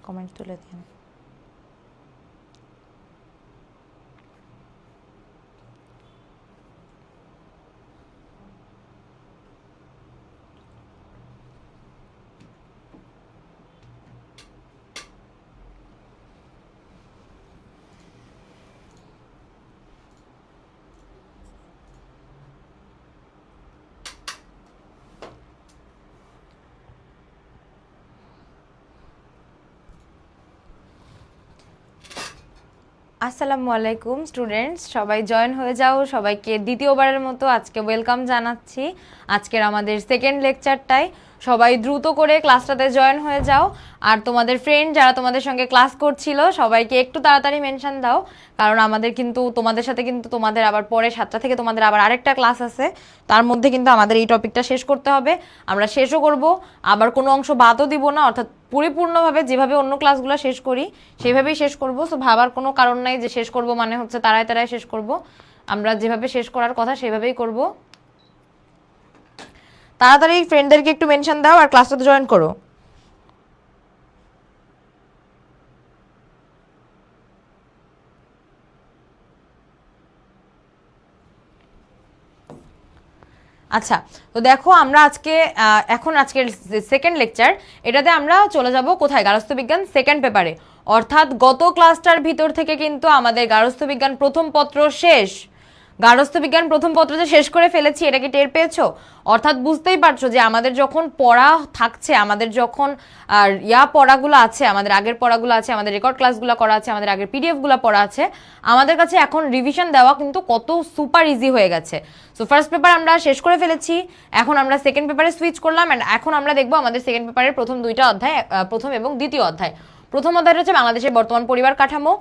Comment তুলে দিন। আসসালামু আলাইকুম স্টুডেন্টস, সবাই জয়েন হয়ে যাও। সবাইকে দ্বিতীয়বারের মতো আজকে ওয়েলকাম জানাচ্ছি আজকের আমাদের সেকেন্ড লেকচারটায়। সবাই দ্রুত করে ক্লাসটাতে জয়েন হয়ে যাও। আর তোমাদের ফ্রেন্ড যারা তোমাদের সঙ্গে ক্লাস করছিল সবাইকে একটু তাড়াতাড়ি মেনশন দাও, কারণ আমাদের কিন্তু তোমাদের সাথে কিন্তু তোমাদের আবার পরে 7টা থেকে তোমাদের আবার আরেকটা ক্লাস আছে, তার মধ্যে কিন্তু আমাদের এই টপিকটা শেষ করতে হবে। আমরা শেষও করব, আবার কোনো অংশ বাদও দিব না, অর্থাৎ পরিপূর্ণভাবে যেভাবে অন্য ক্লাসগুলো শেষ করি সেইভাবেই শেষ করব। সো ভাবার কোনো কারণ নাই যে শেষ করব মানে হচ্ছে তাড়ায় তাড়ায় শেষ করব। আমরা যেভাবে শেষ করার কথা সেভাবেই করব। তাড়াতাড়ি ফ্রেন্ডদেরকে একটু মেনশন দাও আর ক্লাসটাতে জয়েন করো। আচ্ছা, তো দেখো আমরা এখন আজকের সেকেন্ড লেকচার, এটাতে আমরা চলে যাব কোথায়? গার্হস্থ্য বিজ্ঞান সেকেন্ড পেপারে। অর্থাৎ গত ক্লাসটার ভিতর থেকে কিন্তু আমাদের গার্হস্থ্য বিজ্ঞান প্রথম পত্র শেষ। গার্হস্থ্য বিজ্ঞান প্রথম পত্র যে শেষ করে ফেলেছি, এটা কি টের পেয়েছো? অর্থাৎ বুঝতেই পারছো যে আমাদের যখন পড়া থাকছে, আমাদের যখন পড়াগুলো আছে, আমাদের আগের পড়াগুলো আছে, আমাদের রেকর্ড ক্লাসগুলো করা আছে, আমাদের আগের পিডিএফগুলো পড়া আছে, আমাদের কাছে এখন রিভিশন দেওয়া কিন্তু কত সুপার ইজি হয়ে গেছে। সো ফার্স্ট পেপার আমরা শেষ করে ফেলেছি, এখন আমরা সেকেন্ড পেপারে সুইচ করলাম। অ্যান্ড এখন আমরা দেখবো আমাদের সেকেন্ড পেপারের প্রথম দুইটা অধ্যায়, প্রথম এবং দ্বিতীয় অধ্যায়। প্রথম অধ্যায়টা হচ্ছে বাংলাদেশের বর্তমান পরিবার কাঠামো।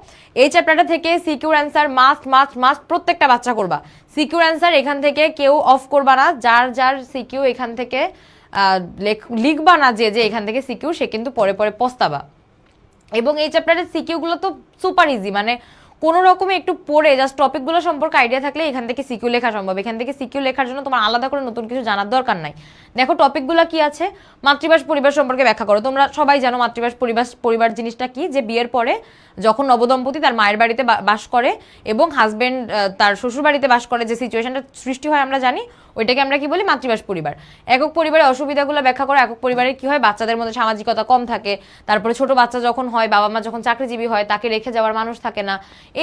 এই চ্যাপ্টারটা থেকে secure answer must must must প্রত্যেকটা বাচ্চা করবা। সিকিউর অ্যান্সার এখান থেকে কেউ অফ করবা না। যার যার সিকিউ এখান থেকে লিখবা না, যে এখান থেকে সিকিউ, সে কিন্তু পরে পরে পস্তাবা। এবং এই চ্যাপ্টারের সিকিউগুলো তো সুপার ইজি, মানে কোনো রকমে একটু পড়ে জাস্ট টপিকগুলো সম্পর্কে আইডিয়া থাকলে এখান থেকে সিকিউ লেখা সম্ভব। এখান থেকে সিকিউ লেখার জন্য তোমার আলাদা করে নতুন কিছু জানার দরকার নাই। দেখো টপিকগুলো কি আছে। মাতৃভাষ পরিবার সম্পর্কে ব্যাখ্যা করো। তোমরা সবাই জানো মাতৃভাষ পরিবার জিনিসটা কি, যে বিয়ের পরে যখন নবদম্পতি তার মায়ের বাড়িতে বাস করে এবং হাজবেন্ড তার শ্বশুর বাড়িতে বাস করে, যে সিচুয়েশনটা সৃষ্টি হয় আমরা জানি, ওইটাকে আমরা কি বলি? মাতৃভাষ পরিবার। একক পরিবারের অসুবিধাগুলো ব্যাখ্যা করো। একক পরিবারে কি হয়? বাচ্চাদের মধ্যে সামাজিকতা কম থাকে, তারপরে ছোট বাচ্চা যখন হয়, বাবা মা যখন চাকরিজীবী হয়, তাকে রেখে যাওয়ার মানুষ থাকে না,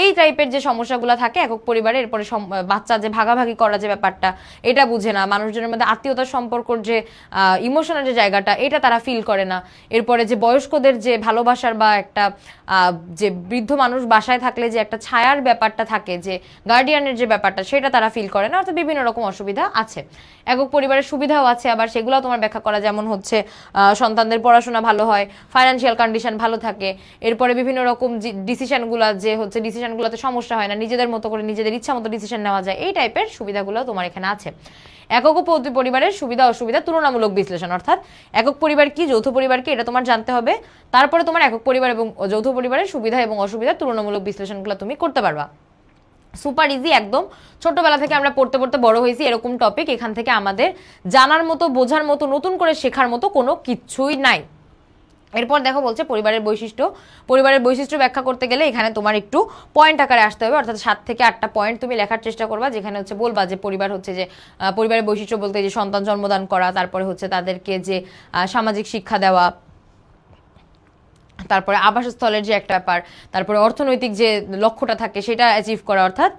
এই টাইপের যে সমস্যাগুলো থাকে একক পরিবারে। এরপরে বাচ্চা যে ভাগাভাগি করা যে ব্যাপারটা, এটা বুঝে না। মানুষজনের মধ্যে আত্মীয়তার সম্পর্কর যে ইমোশনাল যে জায়গাটা, এটা তারা ফিল করে না। এরপরে যে বয়স্কদের যে ভালোবাসার বা একটা যে বৃদ্ধ মানুষ বাসায় থাকলে যে একটা ছায়ার ব্যাপারটা থাকে, যে গার্ডিয়ানের যে ব্যাপারটা, সেটা তারা ফিল করে না। অর্থাৎ বিভিন্ন রকম অসুবিধা আছে। একক পরিবারের সুবিধাও আছে, আবার সেগুলো তোমার ব্যাখ্যা করা, যেমন হচ্ছে সন্তানদের পড়াশোনা ভালো হয়, ফাইন্যান্সিয়াল কন্ডিশন ভালো থাকে, এরপরে বিভিন্ন রকম ডিসিশনগুলো যে হচ্ছে ডিসিশনগুলোতে সমস্যা হয় না, নিজেদের মতো করে নিজেদের ইচ্ছা মতো ডিসিশন নেওয়া যায়, এই টাইপের সুবিধাগুলো তোমার এখানে আছে। একক ও পরিবারের সুবিধা অসুবিধা তুলনামূলক বিশ্লেষণ, অর্থাৎ একক পরিবার কি, যৌথ পরিবার কি, এটা তোমার জানতে হবে। তারপরে তোমার একক পরিবার এবং যৌথ পরিবারের সুবিধা এবং অসুবিধা তুলনামূলক বিশ্লেষণগুলো তুমি করতে পারবা। সুপার ইজি একদম। ছোটবেলা থেকে আমরা পড়তে পড়তে বড় হয়েছি এরকম টপিক, এখান থেকে আমাদের জানার মতো, বোঝার মতো, নতুন করে শেখার মতো কোনো কিছুই নাই। এরপর দেখো বলছে পরিবারের বৈশিষ্ট্য। পরিবারের বৈশিষ্ট্য ব্যাখ্যা করতে গেলে এখানে তোমার একটু পয়েন্ট আকারে আসতে হবে, অর্থাৎ 7 থেকে 8টা পয়েন্ট তুমি লেখার চেষ্টা করবা, যেখানে হচ্ছে বলবা যে পরিবার হচ্ছে যে পরিবারের বৈশিষ্ট্য বলতে যে সন্তান জন্মদান করা, তারপরে হচ্ছে তাদেরকে যে সামাজিক শিক্ষা দেওয়া, তারপরে আবাসস্থলের যে একটা ব্যাপার, তারপরে অর্থনৈতিক যে লক্ষ্যটা থাকে সেটা অ্যাচিভ করা। অর্থাৎ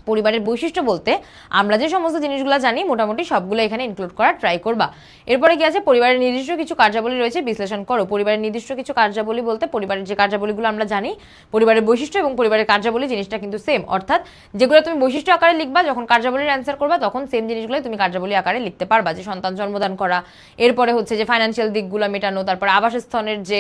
পরিবারের বৈশিষ্ট্য বলতে আমরা যে সমস্ত জিনিসগুলো জানি মোটামুটি সবগুলো এখানে ইনক্লুড করার ট্রাই করবা। এরপরে কি আছে? পরিবারের নির্দিষ্ট কিছু কার্যাবলী রয়েছে, বিশ্লেষণ করো। পরিবারের নির্দিষ্ট কিছু কার্যাবলী বলতে পরিবারের যে কার্যাবলীগুলো আমরা জানি, পরিবারের বৈশিষ্ট্য এবং পরিবারের কার্যাবলী জিনিসটা কিন্তু সেম। অর্থাৎ যেগুলো তুমি বৈশিষ্ট্য আকারে লিখবা, যখন কার্যাবলীর অ্যান্সার করবা তখন সেম জিনিসগুলো তুমি কার্যাবলী আকারে লিখতে পারবা, যে সন্তান জন্মদান করা, এরপরে হচ্ছে যে ফাইন্যান্সিয়াল দিকগুলো মেটানো, তারপর আবাসস্থলের যে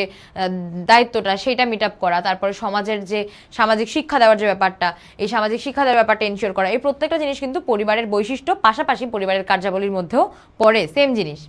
দায়িত্বটা সেটা মিট আপ করা, তারপরে সমাজের যে সামাজিক শিক্ষা দেওয়ার যে ব্যাপারটা, এই সামাজিক শিক্ষা দেওয়ার ব্যাপারটা এনশিওর করা। এই প্রত্যেকটা জিনিস কিন্তু পরিবারের বৈশিষ্ট্য, পাশাপাশি পরিবারের কার্যাবলীর মধ্যেও পড়ে, সেম জিনিস।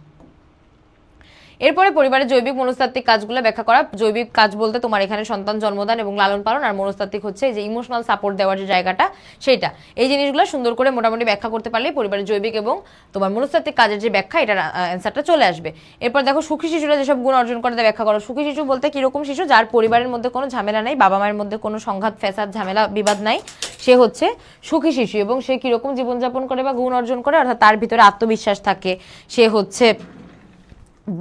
এরপরে পরিবারের জৈবিক মনস্তাত্ত্বিক কাজগুলো ব্যাখ্যা করা। জৈবিক কাজ বলতে তোমার এখানে সন্তান জন্মদান এবং লালন পালন, আর মনস্তাত্ত্বিক হচ্ছে যে ইমোশনাল সাপোর্ট দেওয়ার যে জায়গাটা সেটা। এই জিনিসগুলো সুন্দর করে মোটামুটি ব্যাখ্যা করতে পারলেই পরিবারের জৈবিক এবং তোমার মনস্তাত্ত্বিক কাজের যে ব্যাখ্যা এটার অ্যান্সারটা চলে আসবে। এরপর দেখো সুখী শিশুরা যেসব গুণ অর্জন করে তা ব্যাখ্যা করো। সুখী শিশু বলতে কিরকম শিশু? যার পরিবারের মধ্যে কোনো ঝামেলা নেই, বাবা মায়ের মধ্যে কোনো সংঘাত ফ্যাসাদ ঝামেলা বিবাদ নাই, সে হচ্ছে সুখী শিশু। এবং সে কিরকম জীবনযাপন করে বা গুণ অর্জন করে, অর্থাৎ তার ভিতরে আত্মবিশ্বাস থাকে, সে হচ্ছে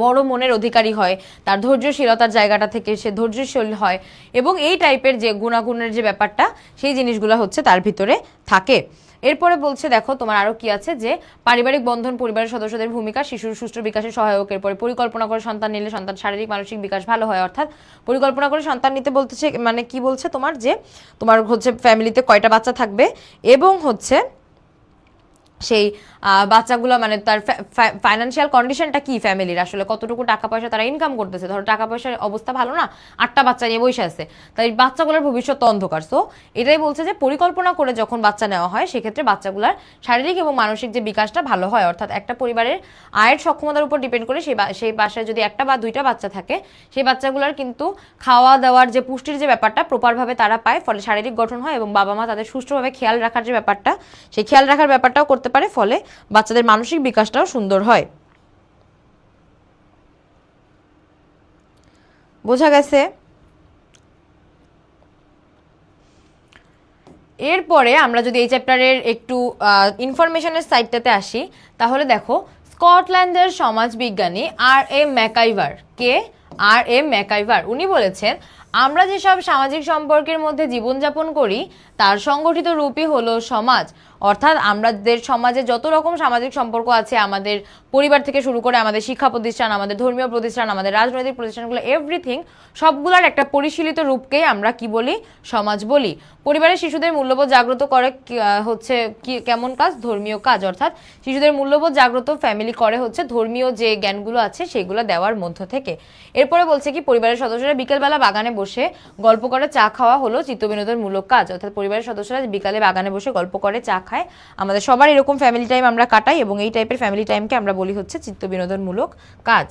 বড় মনের অধিকারী হয়, তার ধৈর্যশীলতার জায়গাটা থেকে সে ধৈর্যশীল হয়, এবং এই টাইপের যে গুণাগুণের যে ব্যাপারটা সেই জিনিসগুলো হচ্ছে তার ভিতরে থাকে। এরপরে বলছে দেখো তোমার আরো কি আছে, যে পারিবারিক বন্ধন পরিবারের সদস্যদের ভূমিকা শিশুর সুষ্ঠু বিকাশে সহায়ক। এরপরে পরিকল্পনা করে সন্তান নিলে সন্তান শারীরিক মানসিক বিকাশ ভালো হয়। অর্থাৎ পরিকল্পনা করে সন্তান নিতে বলতেছে মানে কি বলছে তোমার, যে তোমার হচ্ছে ফ্যামিলিতে কয়টা বাচ্চা থাকবে এবং হচ্ছে সেই বাচ্চাগুলো মানে তার ফাইন্যান্সিয়াল কন্ডিশনটা কি, ফ্যামিলির আসলে কতটুকু টাকা পয়সা তারা ইনকাম করতেছে। ধরো টাকা পয়সার অবস্থা ভালো না, 8টা বাচ্চা নিয়ে বসে আছে, তাই বাচ্চাগুলোর ভবিষ্যৎ অন্ধকার। সো এটাই বলছে যে পরিকল্পনা করে যখন বাচ্চা নেওয়া হয় সেক্ষেত্রে বাচ্চাগুলোর শারীরিক এবং মানসিক যে বিকাশটা ভালো হয়। অর্থাৎ একটা পরিবারের আয়ের সক্ষমতার উপর ডিপেন্ড করে সেই বাসায় যদি 1টা বা 2টা বাচ্চা থাকে, সেই বাচ্চাগুলোর কিন্তু খাওয়া দাওয়ার যে পুষ্টির যে ব্যাপারটা প্রপারভাবে তারা পায়, ফলে শারীরিক গঠন হয় এবং বাবা মা তাদের সুষ্ঠুভাবে খেয়াল রাখার যে ব্যাপারটা, সেই খেয়াল রাখার ব্যাপারটাও করতে পারে, ফলে বাচ্চাদের মানসিক বিকাশটাও সুন্দর হয়। বোঝা গেছে? এরপরে আমরা যদি এই চ্যাপ্টারের একটু ইনফরমেশনের সাইডটাতে আসি, তাহলে দেখো স্কটল্যান্ডের সমাজবিজ্ঞানী R.M. ম্যাকাইভার, কে? R.M. ম্যাকাইভার, উনি বলেছেন আমরা যেসব সামাজিক সম্পর্কের মধ্যে জীবনযাপন করি তার সংগঠিত রূপই হলো সমাজ। অর্থাৎ আমাদের সমাজে যত রকম সামাজিক সম্পর্ক আছে, আমাদের পরিবার থেকে শুরু করে আমাদের শিক্ষা প্রতিষ্ঠান, আমাদের ধর্মীয় প্রতিষ্ঠান, আমাদের রাজনৈতিক প্রতিষ্ঠানগুলো, এভরিথিং সবগুলোর একটা পরিশীলিত রূপকেই আমরা কি বলি? সমাজ বলি। পরিবারের শিশুদের মূল্যবোধ জাগ্রত করে হচ্ছে কি কেমন কাজ? ধর্মীয় কাজ। অর্থাৎ শিশুদের মূল্যবোধ জাগ্রত ফ্যামিলি করে হচ্ছে ধর্মীয় যে জ্ঞানগুলো আছে সেগুলো দেওয়ার মধ্য থেকে। এরপরে বলছে কি পরিবারের সদস্যরা বিকেলবেলা বাগানে বসে গল্প করে চা খাওয়া হলো চিত্তবিনোদনমূলক কাজ। অর্থাৎ পরিবারের সদস্যরা বিকালে বাগানে বসে গল্প করে চা খায়, আমাদের সবার এরকম ফ্যামিলি টাইম আমরা কাটাই এবং এই টাইপের ফ্যামিলি টাইমকে আমরা বলি হচ্ছে চিত্তবিনোদনমূলক কাজ।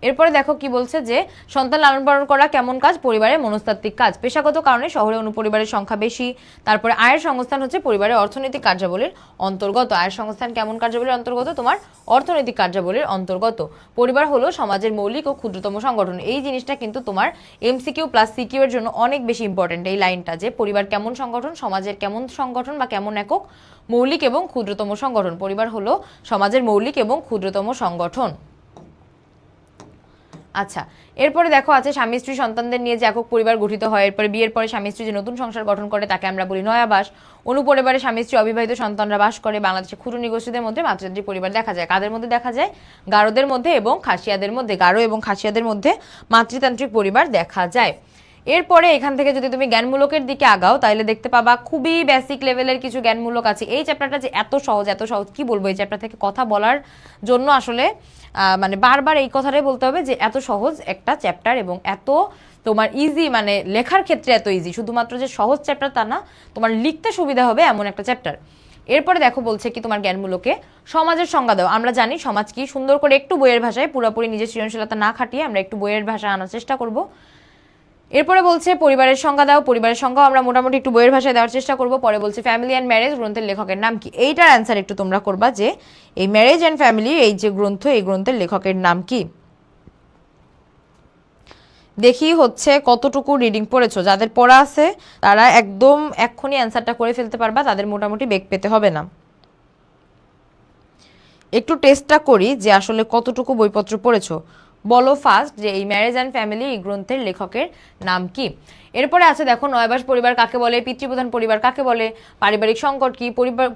এরপরে দেখো কি বলছে, যে সন্তান লালন পালন করা কেমন কাজ? পরিবারের মনস্তাত্ত্বিক কাজ। পেশাগত কারণে শহরে অনুপরিবারের সংখ্যা বেশি। তারপরে আয়ের সংস্থান হচ্ছে পরিবারের অর্থনৈতিক কার্যাবলীর অন্তর্গত। আয়ের সংস্থান কেমন কার্যাবলীর অন্তর্গত? তোমার অর্থনৈতিক কার্যাবলীর অন্তর্গত। পরিবার হলো সমাজের মৌলিক ও ক্ষুদ্রতম সংগঠন। এই জিনিসটা কিন্তু তোমার MCQ প্লাস CQ এর জন্য অনেক বেশি ইম্পর্টেন্ট, এই লাইনটা, যে পরিবার কেমন সংগঠন, সমাজের কেমন সংগঠন বা কেমন একক? মৌলিক এবং ক্ষুদ্রতম সংগঠন। পরিবার হলো সমাজের মৌলিক এবং ক্ষুদ্রতম সংগঠন। আচ্ছা, এরপরে দেখো আছে স্বামী স্ত্রী সন্তানদের নিয়ে যে একক পরিবার গঠিত হয়। এরপরে বিয়ের পরে স্বামী স্ত্রী যে নতুন সংসার গঠন করে তাকে আমরা বলি নয়াবাস। অনুপরিবারে স্বামী স্ত্রী অবিবাহিত সন্তানরা বাস করে। বাংলাদেশে ক্ষুদ্র নিগোষ্ঠীদের মধ্যে মাতৃতান্ত্রিক পরিবার দেখা যায়। কাদের মধ্যে দেখা যায়? গারোদের মধ্যে এবং খাসিয়াদের মধ্যে। গারো এবং খাসিয়াদের মধ্যে মাতৃতান্ত্রিক পরিবার দেখা যায়। এরপরে এখান থেকে যদি তুমি জ্ঞানমূলকের দিকে আগাও তাহলে দেখতে পাবা খুবই বেসিক লেভেলের কিছু জ্ঞানমূলক আছে। এই চ্যাপ্টারটা যে এত সহজ কি বলবো, এই চ্যাপ্টার থেকে কথা বলার জন্য আসলে মানে বারবার এই কথাটাই বলতে হবে যে এত সহজ একটা চ্যাপ্টার এবং এত তোমার ইজি, মানে লেখার ক্ষেত্রে এত ইজি। শুধুমাত্র যে সহজ চ্যাপ্টার তা না, তোমার লিখতে সুবিধা হবে এমন একটা চ্যাপ্টার। এরপরে দেখো বলছে কি তোমার জ্ঞানমূলকে সমাজের সংজ্ঞা দাও। আমরা জানি সমাজ কি, সুন্দর করে একটু বইয়ের ভাষায়, পুরোপুরি নিজের সৃজনশীলতা না খাটিয়ে আমরা একটু বইয়ের ভাষায় আনার চেষ্টা করব। এরপরে বলছে পরিবারের সংজ্ঞা দাও। পরিবারের সংজ্ঞাও আমরা মোটামুটি একটু বইয়ের ভাষায় দেওয়ার চেষ্টা করব। পরে বলছে ফ্যামিলি অ্যান্ড ম্যারেজ গ্রন্থের লেখকের নাম কি? এইটার অ্যান্সার একটু তোমরা করবা, যে এই ম্যারেজ অ্যান্ড ফ্যামিলি এই যে গ্রন্থ, এই গ্রন্থের লেখকের নাম কি? দেখি হচ্ছে কতটুকু রিডিং পড়েছো। যাদের পড়া আছে তারা একদম এক্ষুনি অ্যান্সারটা করে ফেলতে পারবা, তাদের মোটামুটি বেগ পেতে হবে না। একটু টেস্টটা করি যে আসলে কতটুকু বইপত্র পড়েছো। বলো ফার্স্ট যে এই ম্যারেজ অ্যান্ড ফ্যামিলি এই গ্রন্থের লেখকের নাম কি? এরপরে আছে দেখো নয়বাস পরিবার কাকে বলে, পিতৃপ্রধান পরিবার কাকে বলে, পারিবারিক সংকট কি,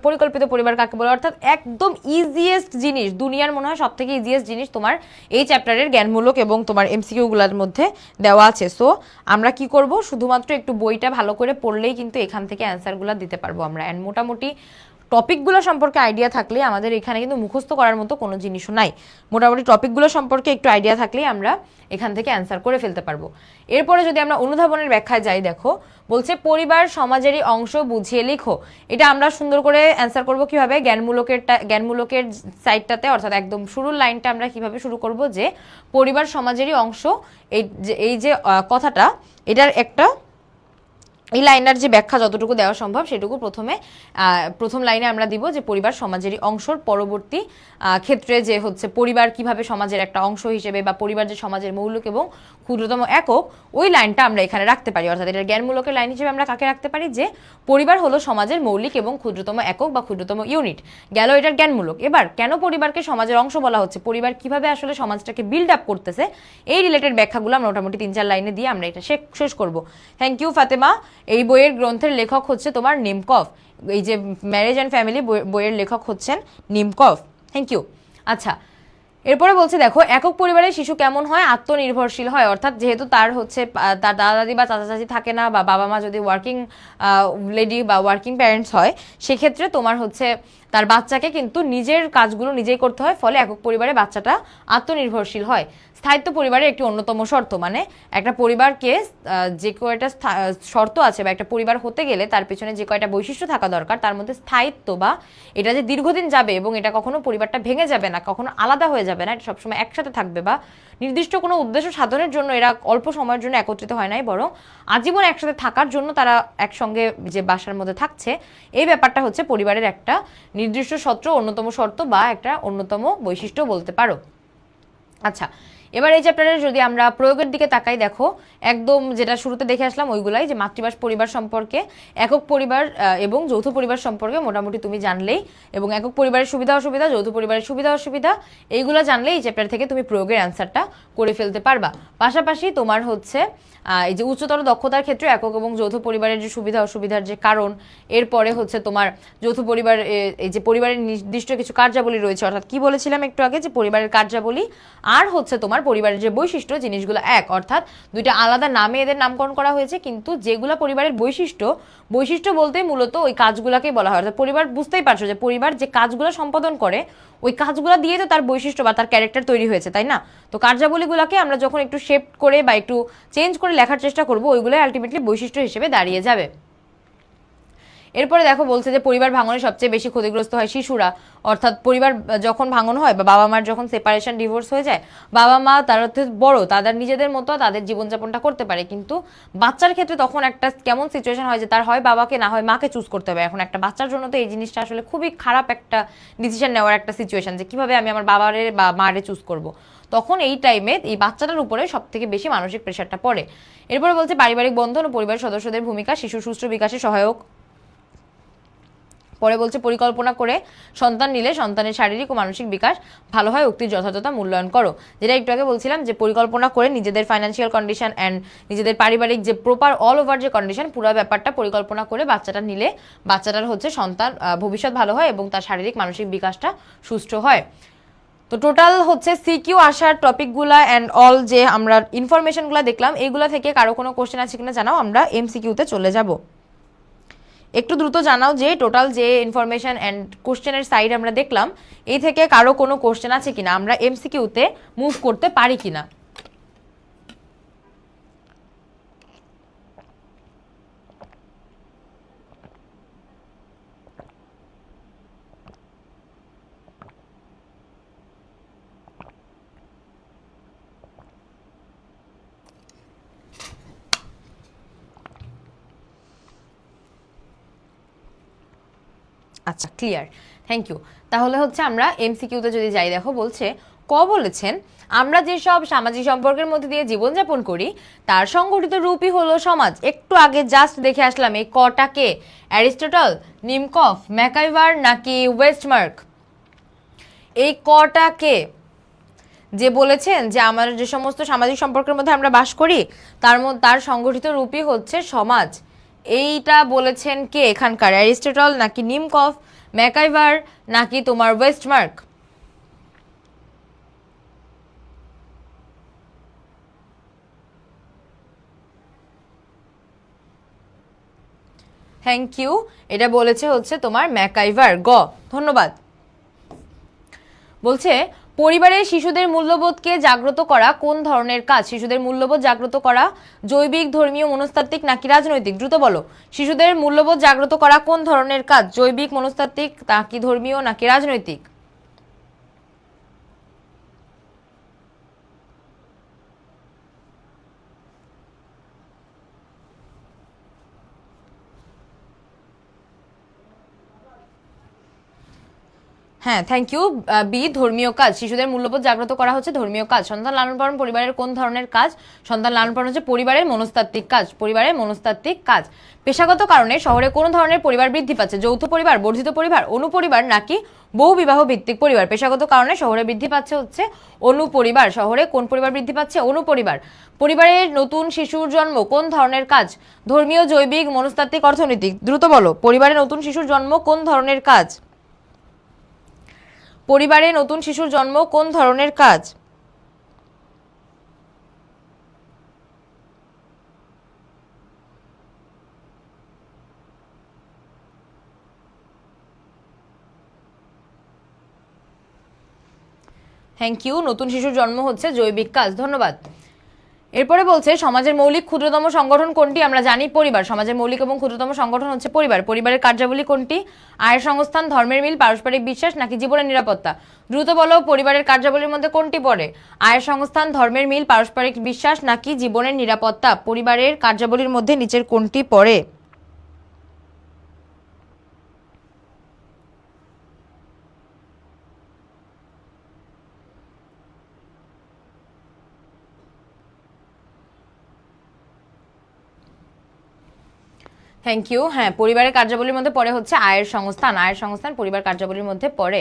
পরিকল্পিত পরিবার কাকে বলে। অর্থাৎ একদম ইজিয়েস্ট জিনিস, দুনিয়ার মনে হয় সব থেকে ইজিয়েস্ট জিনিস তোমার এই চ্যাপ্টারের জ্ঞানমূলক এবং তোমার MCQ গুলোর মধ্যে দেওয়া আছে। সো আমরা কি করব, শুধুমাত্র একটু বইটা ভালো করে পড়লেই কিন্তু এখান থেকে অ্যান্সারগুলো দিতে পারবো আমরা। অ্যান্ড মোটামুটি টপিকগুলো সম্পর্কে আইডিয়া থাকলে আমাদের এখানে কিন্তু মুখস্থ করার মতো কোনো জিনিসও নাই। মোটামুটি টপিকগুলো সম্পর্কে একটু আইডিয়া থাকলেই আমরা এখান থেকে অ্যান্সার করে ফেলতে পারবো। এরপরে যদি আমরা অনুধাবনের ব্যাখ্যায় যাই, দেখো বলছে পরিবার সমাজেরই অংশ বুঝিয়ে লিখো। এটা আমরা সুন্দর করে অ্যান্সার করব কিভাবে, জ্ঞানমূলকের সাইডটাতে, অর্থাৎ একদম শুরুর লাইনটা আমরা কিভাবে শুরু করব যে পরিবার সমাজেরই অংশ। এই যে কথাটা, এটার একটা এই লাইনার যে ব্যাখ্যা যতটুকু দেওয়া সম্ভব সেটুকু প্রথম লাইনে আমরা দিব যে পরিবার সমাজেরই অংশর পরবর্তী ক্ষেত্রে যে হচ্ছে পরিবার কিভাবে সমাজের একটা অংশ হিসেবে বা পরিবার যে সমাজের মৌলিক এবং ক্ষুদ্রতম একক, ওই লাইনটা আমরা এখানে রাখতে পারি। অর্থাৎ এটার জ্ঞানমূলকের লাইন হিসেবে আমরা কাকে রাখতে পারি, যে পরিবার হলো সমাজের মৌলিক এবং ক্ষুদ্রতম একক বা ক্ষুদ্রতম ইউনিট, গেল এটার জ্ঞানমূলক। এবার কেন পরিবারকে সমাজের অংশ বলা হচ্ছে, পরিবার কিভাবে আসলে সমাজটাকে বিল্ড আপ করতেছে, এই রিলেটেড ব্যাখ্যাগুলো আমরা মোটামুটি 3-4 লাইনে দিয়ে আমরা এটা শেষ করব। Thank you Fatema. এই বইয়ের গ্রন্থের লেখক হচ্ছে তোমার নিমকভ। এই যে ম্যারেজ অ্যান্ড ফ্যামিলি বইয়ের লেখক হচ্ছেন নিমকভ। Thank you. আচ্ছা, এরপরে বলছে দেখো একক পরিবারে শিশু কেমন হয়, আত্মনির্ভরশীল হয়। অর্থাৎ যেহেতু তার হচ্ছে তার দাদা দাদি বা চাচা চাচি থাকে না, বা বাবা মা যদি ওয়ার্কিং লেডি বা ওয়ার্কিং প্যারেন্টস হয়, সেক্ষেত্রে তোমার হচ্ছে তার বাচ্চাকে কিন্তু নিজের কাজগুলো নিজেই করতে হয়, ফলে একক পরিবারে বাচ্চাটা আত্মনির্ভরশীল হয়। স্থায়িত্ব পরিবারের একটি অন্যতম শর্ত, মানে একটা পরিবারকে যে কয়টা শর্ত আছে বা একটা পরিবার হতে গেলে তার পেছনে যে কয়টা বৈশিষ্ট্য থাকা দরকার, তার মধ্যে স্থায়িত্ব বা এটা যে দীর্ঘদিন যাবে এবং এটা কখনো পরিবারটা ভেঙে যাবে না, কখনো আলাদা হয়ে যাবে না, এটা সবসময় একসাথে থাকবে, বা নির্দিষ্ট কোনো উদ্দেশ্য সাধনের জন্য এরা অল্প সময়ের জন্য একত্রিত হয় নাই, বরং আজীবন একসাথে থাকার জন্য তারা একসঙ্গে যে বাসার মধ্যে থাকছে, এই ব্যাপারটা হচ্ছে পরিবারের একটা নির্দিষ্ট অন্যতম শর্ত বা একটা অন্যতম বৈশিষ্ট্য বলতে পারো। আচ্ছা, এবার এই চ্যাপ্টারের যদি আমরা প্রয়োগের দিকে তাকাই, দেখো একদম যেটা শুরুতে দেখে আসলাম ওইগুলাই, যে মাতৃবাস পরিবার সম্পর্কে, একক পরিবার এবং যৌথ পরিবার সম্পর্কে মোটামুটি তুমি জানলেই, এবং একক পরিবারের সুবিধা অসুবিধা, যৌথ পরিবারের সুবিধা অসুবিধা, এইগুলো জানলেই এই চ্যাপ্টার থেকে তুমি প্রয়োগের অ্যান্সারটা করে ফেলতে পারবা। পাশাপাশি তোমার হচ্ছে এই যে উচ্চতর দক্ষতার ক্ষেত্রে একক এবং যৌথ পরিবারের যে সুবিধা অসুবিধার যে কারণ, এরপরে হচ্ছে তোমার যৌথ পরিবার, এই যে পরিবারের নির্দিষ্ট কিছু কার্যাবলী রয়েছে, অর্থাৎ কি বলেছিলাম একটু আগে, যে পরিবারের কার্যাবলী আর হচ্ছে তোমার পরিবারের যে বৈশিষ্ট্য, জিনিসগুলো এক, অর্থাৎ দুইটা আলাদা নামে এদের নামকরণ করা হয়েছে, কিন্তু যেগুলো পরিবারের বৈশিষ্ট্য বলতে মূলত ওই কাজগুলোকেই বলা হয়। অর্থাৎ পরিবার, বুঝতেই পারছো যে পরিবার যে কাজগুলো সম্পাদন করে ওই কাজগুলো দিয়ে তো তার বৈশিষ্ট্য বা তার ক্যারেক্টার তৈরি হয়েছে, তাই না? তো কার্যাবলীগুলোকে আমরা যখন একটু শেপ করে বা একটু চেঞ্জ করে লেখার চেষ্টা করবো, ওইগুলোই আলটিমেটলি বৈশিষ্ট্য হিসেবে দাঁড়িয়ে যাবে। এরপরে দেখো বলছে যে পরিবার ভাঙনে সবচেয়ে বেশি ক্ষতিগ্রস্ত হয় শিশুরা। অর্থাৎ পরিবার যখন ভাঙন হয় বা বাবা মার যখন সেপারেশন, ডিভোর্স হয়ে যায়, বাবা মা তারা বড়, তাদের নিজেদের মতো তাদের জীবনযাপনটা করতে পারে, কিন্তু বাচ্চার ক্ষেত্রে তখন একটা কেমন সিচুয়েশন হয় যে তার হয় বাবাকে না হয় মাকে চুজ করতে হবে। এখন একটা বাচ্চার জন্য তো এই জিনিসটা আসলে খুবই খারাপ একটা ডিসিশন নেওয়ার একটা সিচুয়েশন, যে কিভাবে আমি আমার বাবারে বা মারে চুজ করব। তখন এই টাইমে এই বাচ্চাটার উপরে সব থেকে বেশি মানসিক প্রেশারটা পড়ে। এরপরে বলছে পারিবারিক বন্ধন ও পরিবারের সদস্যদের ভূমিকা শিশুর সুষ্ঠু বিকাশে সহায়ক। পরে বলছে পরিকল্পনা করে সন্তান নিলে সন্তানের শারীরিক ও মানসিক বিকাশ ভালো হয়, উক্তির যথাযথতা মূল্যায়ন করো। যেটা একটু আগে বলছিলাম, যে পরিকল্পনা করে নিজেদের ফাইন্যান্সিয়াল কন্ডিশন অ্যান্ড নিজেদের পারিবারিক যে প্রপার অল ওভার যে কন্ডিশন, পুরো ব্যাপারটা পরিকল্পনা করে বাচ্চাটা নিলে বাচ্চাটার হচ্ছে সন্তান ভবিষ্যৎ ভালো হয় এবং তার শারীরিক মানসিক বিকাশটা সুষ্ঠু হয়। তো টোটাল হচ্ছে সিকিউ আসার টপিকগুলা অ্যান্ড অল যে আমরা ইনফরমেশনগুলো দেখলাম, এইগুলা থেকে কারো কোনো কোশ্চেন আছে কিনা জানাও, আমরা এমসিকিউতে চলে যাব। একটু দ্রুত জানাও যে টোটাল যে ইনফরমেশন অ্যান্ড কোশ্চেনের সাইড আমরা দেখলাম, এই থেকে কারো কোনো কোশ্চেন আছে কিনা, আমরা এমসিকিউতে মুভ করতে পারি কিনা। আচ্ছা, ক্লিয়ার, থ্যাংক ইউ। তাহলে হচ্ছে আমরা এমসিকিউতে যদি যাই, দেখো বলছে ক বলেছেন আমরা যেসব সামাজিক সম্পর্কের মধ্যে দিয়ে জীবনযাপন করি তার সংগঠিত রূপই হলো সমাজ। একটু আগে জাস্ট দেখে আসলাম এই কটাকে, অ্যারিস্টটল, নিমকভ, ম্যাকাইভার নাকি ওয়েস্টমার্ক, এই কটাকে যে বলেছেন যে আমার যে সমস্ত সামাজিক সম্পর্কের মধ্যে আমরা বাস করি তার সংগঠিত রূপই হচ্ছে সমাজ, এইটা বলেছেন কে এখানকার, অ্যারিস্টটল নাকি নিমকভ, ম্যাকাইভার নাকি তোমার ওয়েস্টমার্ক? Thank you. এটা বলেছে হচ্ছে তোমার ম্যাকাইভার, গ। ধন্যবাদ। বলছে পরিবারের শিশুদের মূল্যবোধকে জাগ্রত করা কোন ধরনের কাজ? শিশুদের মূল্যবোধ জাগ্রত করা জৈবিক, ধর্মীয়, মনস্তাত্ত্বিক নাকি রাজনৈতিক? দ্রুত বলো। শিশুদের মূল্যবোধ জাগ্রত করা কোন ধরনের কাজ? জৈবিক, মনস্তাত্ত্বিক নাকি ধর্মীয় নাকি রাজনৈতিক? হ্যাঁ, থ্যাংক ইউ। বি, ধর্মীয় কাজ। শিশুদের মূল্যবোধ জাগ্রত করা হচ্ছে ধর্মীয় কাজ। সন্তান লালন পালন পরিবারের কোন ধরনের কাজ? সন্তান লালন পালন হচ্ছে পরিবারের মনস্তাত্ত্বিক কাজ। পরিবারের মনস্তাত্ত্বিক কাজ। পেশাগত কারণে শহরে কোন ধরনের পরিবার বৃদ্ধি পাচ্ছে? যৌথ পরিবার, বর্ধিত পরিবার, অনুপরিবার নাকি বহু বিবাহ ভিত্তিক পরিবার? পেশাগত কারণে শহরে বৃদ্ধি পাচ্ছে হচ্ছে অনুপরিবার। শহরে কোন পরিবার বৃদ্ধি পাচ্ছে? অনুপরিবার। পরিবারের নতুন শিশুর জন্ম কোন ধরনের কাজ? ধর্মীয়, জৈবিক, মনস্তাত্ত্বিক, অর্থনৈতিক? দ্রুত বলো। পরিবারে নতুন শিশুর জন্ম কোন ধরনের কাজ? পরিবারে নতুন শিশুর জন্ম কোন ধরনের কাজ? Thank you. নতুন শিশুর জন্ম হচ্ছে জৈবিক কাজ। ধন্যবাদ। এরপরে বলছে সমাজের মৌলিক ক্ষুদ্রতম সংগঠন কোনটি? আমরা জানি পরিবার। সমাজের মৌলিক এবং ক্ষুদ্রতম সংগঠন হচ্ছে পরিবার। পরিবারের কার্যাবলী কোনটি? আয়ের সংস্থান, ধর্মের মিল, পারস্পরিক বিশ্বাস নাকি জীবনের নিরাপত্তা? দ্রুত বলো। পরিবারের কার্যাবলীর মধ্যে কোনটি পড়ে? আয়ের সংস্থান, ধর্মের মিল, পারস্পরিক বিশ্বাস নাকি জীবনের নিরাপত্তা? পরিবারের কার্যাবলীর মধ্যে নিচের কোনটি পড়ে? Thank you. হ্যাঁ, পরিবারের কার্যাবলীর মধ্যে পড়ে হচ্ছে আয়ের সংস্থান। আয়ের সংস্থান পরিবার কার্যাবলীর মধ্যে পড়ে।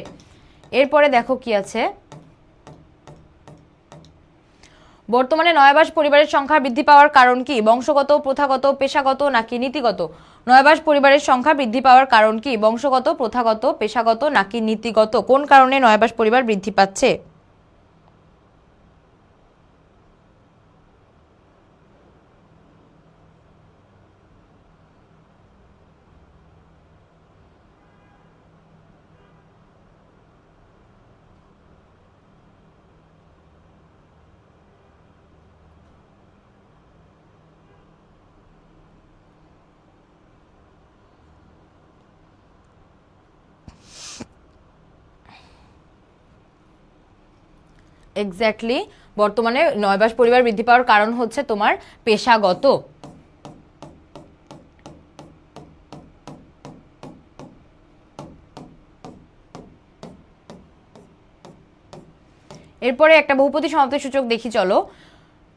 এরপরে দেখো কি আছে। বর্তমানে নয়াবাস পরিবারের সংখ্যা বৃদ্ধি পাওয়ার কারণ কি? বংশগত, প্রথাগত, পেশাগত নাকি নীতিগত? নয়াবাস পরিবারের সংখ্যা বৃদ্ধি পাওয়ার কারণ কি? বংশগত, প্রথাগত, পেশাগত নাকি নীতিগত? কোন কারণে নয়াবাস পরিবার বৃদ্ধি পাচ্ছে? এক্স্যাক্টলি, বর্তমানে নয়বাস পরিবার বৃদ্ধি পাওয়ার কারণ হচ্ছে তোমার পেশাগত। এরপরে একটা বহুপদী সমাপ্তি সূচক দেখি, চলো।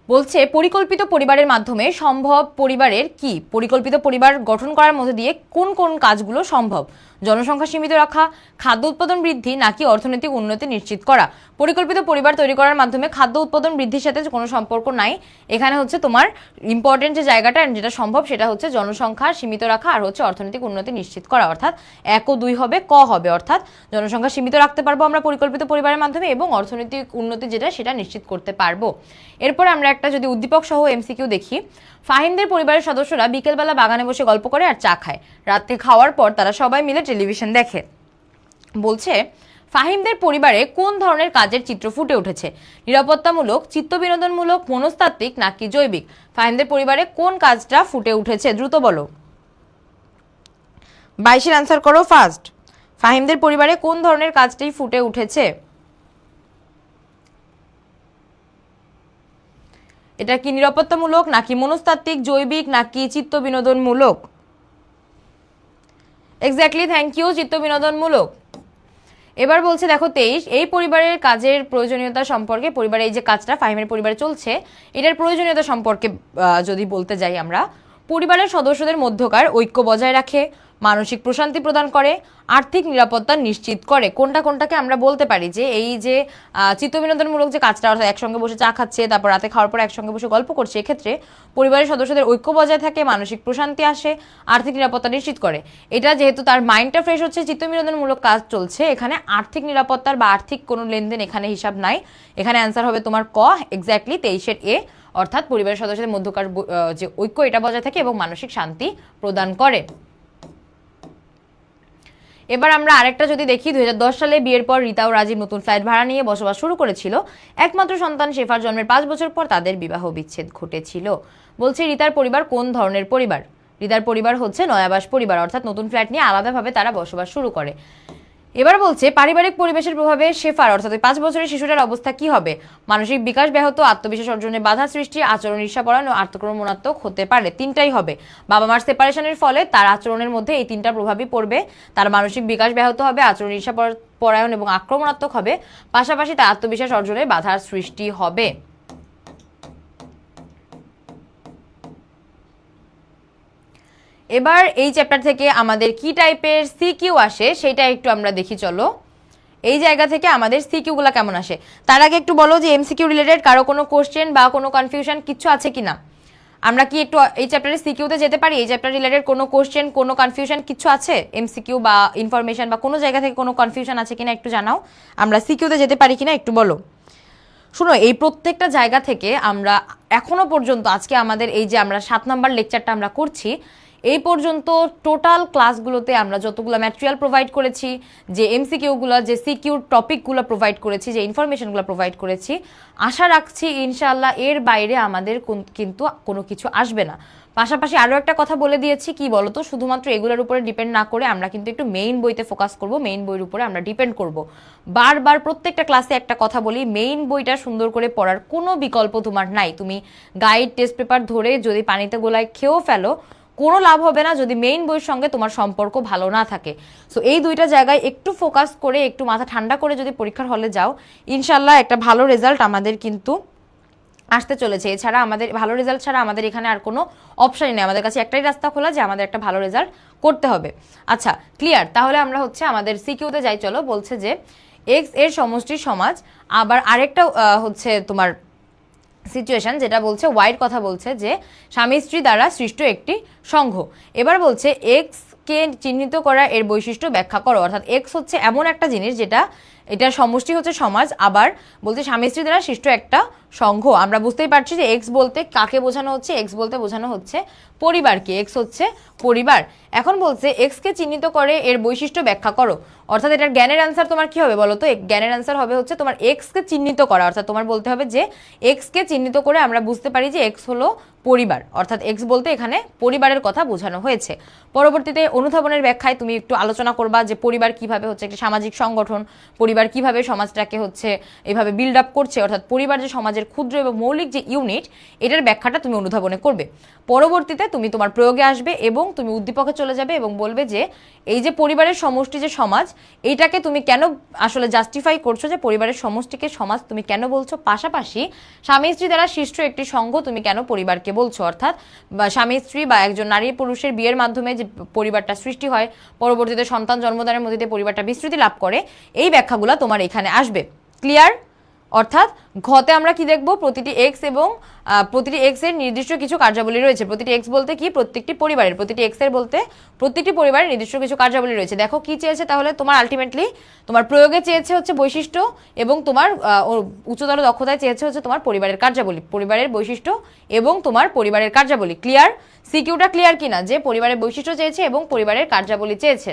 বলছে পরিকল্পিত পরিবারের মাধ্যমে সম্ভব পরিবারের কি? পরিকল্পিত পরিবার গঠন করার মধ্যে দিয়ে কোন কোন কাজগুলো সম্ভব? জনসংখ্যা সীমিত রাখা, খাদ্য উৎপাদন বৃদ্ধি নাকি অর্থনৈতিক উন্নতি নিশ্চিত করা? পরিকল্পিত পরিবার তৈরি করার মাধ্যমে খাদ্য উৎপাদন বৃদ্ধির সাথে কোনো সম্পর্ক নাই। এখানে হচ্ছে তোমার ইম্পর্টেন্ট যে জায়গাটা যেটা সম্ভব সেটা হচ্ছে জনসংখ্যা সীমিত রাখা আর হচ্ছে অর্থনৈতিক উন্নতি নিশ্চিত করা, অর্থাৎ 1 ও 2 হবে, ক হবে, অর্থাৎ জনসংখ্যা সীমিত রাখতে পারবো আমরা পরিকল্পিত পরিবারের মাধ্যমে এবং অর্থনৈতিক উন্নতি যেটা সেটা নিশ্চিত করতে পারবো। এরপর আমরা একটা যদি উদ্দীপক সহ এমসিকিউ দেখি। ফাহিমদের পরিবারের সদস্যরা বিকেলবেলা বাগানে বসে গল্প করে আর চা খায়। রাতে খাওয়ার পর তারা সবাই মিলে টেলিভিশন দেখে। বলছে ফাহিমদের পরিবারে কোন ধরনের কাজের চিত্র ফুটে উঠেছে? নিরাপত্তামূলক, চিত্তবিনোদনমূলক, মনস্তাত্ত্বিক নাকি জৈবিক? ফাহিমদের পরিবারে কোন কাজটা ফুটে উঠেছে? দ্রুত বলো। 22-এর আনসার করো ফার্স্ট। ফাহিমদের পরিবারে কোন ধরনের কাজটি ফুটে উঠেছে? এটা কি নিরাপত্তামূলক নাকি মনস্তাত্ত্বিক, জৈবিক নাকি চিত্ত বিনোদনমূলক? এক্স্যাক্টলি, থ্যাংক ইউ, চিত্ত বিনোদনমূলক। এবার বলছে দেখো 23, এই পরিবারের কাজের প্রয়োজনীয়তা সম্পর্কে, পরিবারে এই যে কাজটা ফাহিমের পরিবারে চলছে এটার প্রয়োজনীয়তা সম্পর্কে যদি বলতে যাই আমরা, পরিবারের সদস্যদের মধ্যকার ঐক্য বজায় রাখে, মানসিক প্রশান্তি প্রদান করে, আর্থিক নিরাপত্তা নিশ্চিত করে। কোনটা কোনটাকে আমরা বলতে পারি যে এই যে চিত্তবিনোদনমূলক যে কাজটা, অর্থাৎ একসঙ্গে বসে চা খাচ্ছে, তারপর রাতে খাওয়ার পর একসঙ্গে বসে গল্প করছে, এক্ষেত্রে পরিবারের সদস্যদের ঐক্য বজায় থাকে, মানসিক প্রশান্তি আসে, আর্থিক নিরাপত্তা নিশ্চিত করে। এটা যেহেতু তার মাইন্ডটা ফ্রেশ হচ্ছে, চিত্তবিনোদনমূলক কাজ চলছে, এখানে আর্থিক নিরাপত্তার বা আর্থিক কোনো লেনদেন এখানে হিসাব নাই। এখানে অ্যান্সার হবে তোমার ক, এক্স্যাক্টলি 23-এর এ, অর্থাৎ পরিবারের সদস্যদের মধ্যকার যে ঐক্য এটা বজায় থাকে এবং মানসিক শান্তি প্রদান করে। এবার আমরা আরেকটা যদি দেখি, 2010 সালে বিয়ের পর রীতা ও রাজীব নতুন ফ্ল্যাট ভাড়া নিয়ে বসবাস শুরু করেছিল। একমাত্র সন্তান শেফার জন্মের 5 বছর পর তাদের বিবাহ বিচ্ছেদ ঘটেছিল। বলছে রীতার পরিবার কোন ধরনের পরিবার? রীতার পরিবার হচ্ছে নয়াবাস পরিবার, অর্থাৎ নতুন ফ্ল্যাট নিয়ে আলাদাভাবে তারা বসবাস শুরু করে। এবার বলছে পারিবারিক পরিবেশের প্রভাবে শেফার অর্থাৎ 5 বছরের শিশুটার অবস্থা কি হবে? মানসিক বিকাশ ব্যাহত, আত্মবিশ্বাস অর্জনে বাধা সৃষ্টি, আচরণ ঈর্ষাপরায়ণ ও আত্মক্রমণাত্মক হতে পারে। তিনটাই হবে। বাবা মার সেপারেশনের ফলে তার আচরণের মধ্যে এই তিনটা প্রভাবই পড়বে। তার মানসিক বিকাশ ব্যাহত হবে, আচরণ ঈর্ষাপরায়ণ এবং আক্রমণাত্মক হবে, পাশাপাশি তার আত্মবিশ্বাস অর্জনে বাধার সৃষ্টি হবে। এবার এই চ্যাপ্টার থেকে আমাদের কি টাইপের সিকিউ আসে সেটা একটু আমরা দেখি। চলো এই জায়গা থেকে আমাদের সিকিউ গুলা কেমন আসে। তার আগে একটু বলো যে এমসিকিউ রিলেটেড কারো কোনো কোশ্চেন বা কোনো কনফিউশন কিছু আছে কিনা? আমরা কি একটু এই চ্যাপ্টারের সিকিউতে যেতে পারি? এই চ্যাপ্টার রিলেটেড কোনো কোশ্চেন, কোনো কনফিউশন কিছু আছে? এমসিকিউ বা ইনফরমেশন বা কোনো জায়গা থেকে কোনো কনফিউশন আছে কিনা একটু জানাও। আমরা সিকিউতে যেতে পারি কিনা একটু বলো। শুনো, এই প্রত্যেকটা জায়গা থেকে আমরা এখনো পর্যন্ত আজকে আমাদের এই যে আমরা 7 নাম্বার লেকচারটা আমরা করছি, এই পর্যন্ত টোটাল ক্লাসগুলোতে আমরা যতগুলো ম্যাটেরিয়াল প্রোভাইড করেছি, যে এমসিকিউগুলো, যে সিকিউ টপিকগুলো প্রোভাইড করেছি, যে ইনফরমেশনগুলো প্রোভাইড করেছি, আশা রাখছি ইনশাআল্লাহ এর বাইরে আমাদের কিন্তু কোনো কিছু আসবে না। পাশাপাশি আরও একটা কথা বলে দিয়েছি, কি বলতো, শুধুমাত্র এগুলোর উপরে ডিপেন্ড না করে আমরা কিন্তু একটু মেইন বইতে ফোকাস করব, মেইন বইয়ের উপরে আমরা ডিপেন্ড করব। বারবার প্রত্যেকটা ক্লাসে একটা কথা বলি, মেইন বইটা সুন্দর করে পড়ার কোনো বিকল্প তোমার নাই। তুমি গাইড, টেস্ট পেপার ধরে যদি পানিতে গোলায় খেয়েও ফেলো, কোনো লাভ হবে না যদি মেইন বইয়ের সঙ্গে তোমার সম্পর্ক ভালো না থাকে। সো এই দুইটা জায়গায় একটু ফোকাস করে, একটু মাথা ঠান্ডা করে যদি পরীক্ষার হলে যাও, ইনশাল্লাহ একটা ভালো রেজাল্ট আমাদের কিন্তু আসতে চলেছে। এছাড়া আমাদের ভালো রেজাল্ট ছাড়া আমাদের এখানে আর কোনো অপশানই নেই। আমাদের কাছে একটাই রাস্তা খোলা যে আমাদের একটা ভালো রেজাল্ট করতে হবে। আচ্ছা, ক্লিয়ার? তাহলে আমরা হচ্ছে আমাদের সিকিউতে যাই। চলো, বলছে যে এক্স এর সমষ্টি সমাজ, আবার আরেকটা হচ্ছে তোমার সিচুয়েশন যেটা বলছে ওয়াইড কথা, বলছে যে স্বামী স্ত্রী দ্বারা সৃষ্ট একটি সংঘ। এবার বলছে এক্স কে চিহ্নিত করা এর বৈশিষ্ট্য ব্যাখ্যা করো। অর্থাৎ এক্স হচ্ছে এমন একটা জিনিস যেটা, এটার সমষ্টি হচ্ছে সমাজ, আবার বলতে স্বামী স্ত্রী দ্বারা সৃষ্ট একটা সংঘ। আমরা বুঝতেই পারছি যে এক্স বলতে কাকে বোঝানো হচ্ছে। এক্স বলতে বোঝানো হচ্ছে পরিবারকে। এক্স হচ্ছে পরিবার। এখন বলছে এক্স কে চিহ্নিত করে এর বৈশিষ্ট্য ব্যাখ্যা করো। অর্থাৎ এটার জ্ঞানের অ্যান্সার তোমার কি হবে বলো তো? জ্ঞানের অ্যান্সার হবে হচ্ছে তোমার এক্স কে চিহ্নিত করা। অর্থাৎ তোমার বলতে হবে যে এক্স কে চিহ্নিত করে আমরা বুঝতে পারি যে এক্স হলো পরিবার। অর্থাৎ এক্স বলতে এখানে পরিবারের কথা বোঝানো হয়েছে। পরবর্তীতে অনুধাবনের ব্যাখ্যায় তুমি একটু আলোচনা করবা যে পরিবার কিভাবে হচ্ছে একটি সামাজিক সংগঠন, পরিবার কিভাবে সমাজটাকে হচ্ছে এভাবে বিল্ড আপ করছে। অর্থাৎ পরিবার যে সমাজের ক্ষুদ্র এবং মৌলিক যে ইউনিট, এটার ব্যাখ্যাটা তুমি অনুধাবনে করবে। পরবর্তীতে তুমি তোমার প্রয়োগে আসবে এবং তুমি উদ্দীপকে চলে যাবে এবং বলবে যে এই যে পরিবারের সমষ্টি যে সমাজ, এইটাকে তুমি কেন আসলে জাস্টিফাই করছো, যে পরিবারের সমষ্টিকে সমাজ তুমি কেন বলছো। পাশাপাশি স্বামী স্ত্রী দ্বারা সৃষ্ট একটি সংঘ তুমি কেন পরিবারকে বলছো। অর্থাৎ স্বামী স্ত্রী বা একজন নারী পুরুষের বিয়ের মাধ্যমে যে পরিবারটা সৃষ্টি হয়, পরবর্তীতে সন্তান জন্মদানের মধ্যে দিয়ে পরিবারটা বিস্তৃতি লাভ করে, এই ব্যাখ্যাগুলো তোমার এখানে আসবে। ক্লিয়ার? অর্থাৎ ঘতে আমরা কি দেখব, প্রতিটি এক্স এবং প্রতিটি এক্স এর নির্দিষ্ট কিছু কার্যাবলী রয়েছে। প্রতিটি এক্স বলতে কি, প্রত্যেকটি পরিবারের, প্রতিটি এক্স এর বলতে প্রত্যেকটি পরিবারের নির্দিষ্ট কিছু কার্যাবলী রয়েছে। দেখো কি চেয়েছে তাহলে তোমার, আলটিমেটলি তোমার প্রয়োগে চেয়েছে হচ্ছে বৈশিষ্ট্য, এবং তোমার উচ্চতর দক্ষতায় চেয়েছে হচ্ছে তোমার পরিবারের কার্যাবলী, পরিবারের বৈশিষ্ট্য এবং তোমার পরিবারের কার্যাবলী। ক্লিয়ার? সিকিউটা ক্লিয়ার কিনা যে পরিবারের বৈশিষ্ট্য চেয়েছে এবং পরিবারের কার্যাবলী চেয়েছে।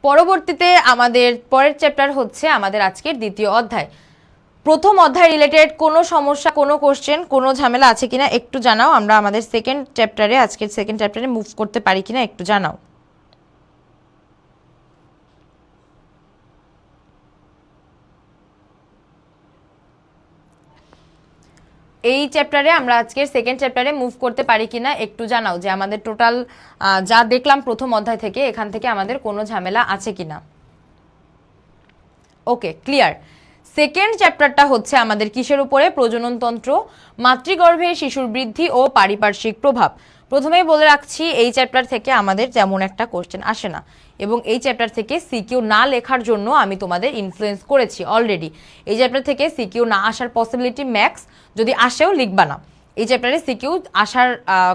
পরবর্তীতে আমাদের পরের চ্যাপ্টার হচ্ছে আমাদের আজকের দ্বিতীয় অধ্যায়। প্রথম অধ্যায় রিলেটেড কোনো সমস্যা, কোনো কোশ্চেন, কোনো ঝামেলা আছে কিনা একটু জানাও। আমরা আমাদের সেকেন্ড চ্যাপ্টারে, আজকের সেকেন্ড চ্যাপ্টারে মুভ করতে পারি কিনা একটু জানাও। এই চ্যাপ্টারে আমরা আজকের সেকেন্ড চ্যাপ্টারে মুভ করতে পারি কিনা একটু জানাও, যে আমাদের টোটাল যা দেখলাম প্রথম অধ্যায় থেকে, এখান থেকে আমাদের কোনো ঝামেলা আছে কিনা। ওকে, ক্লিয়ার। সেকেন্ড চ্যাপ্টারটা হচ্ছে আমাদের কিসের উপরে? প্রজননতন্ত্র, মাতৃগর্ভে শিশুর বৃদ্ধি ও পারিপার্শ্বিক প্রভাব। প্রথমেই বলে রাখছি এই চ্যাপ্টার থেকে আমাদের তেমন একটা কোশ্চেন আসে না, এবং এই চ্যাপ্টার থেকে সিকিউ না লেখার জন্য আমি তোমাদের ইনফ্লুয়েন্স করেছি অলরেডি। এই চ্যাপ্টার থেকে সিকিউ না আসার পসিবিলিটি ম্যাক্স, যদি আসেও লিখবা না। এই চ্যাপ্টারে সিকিউ আসার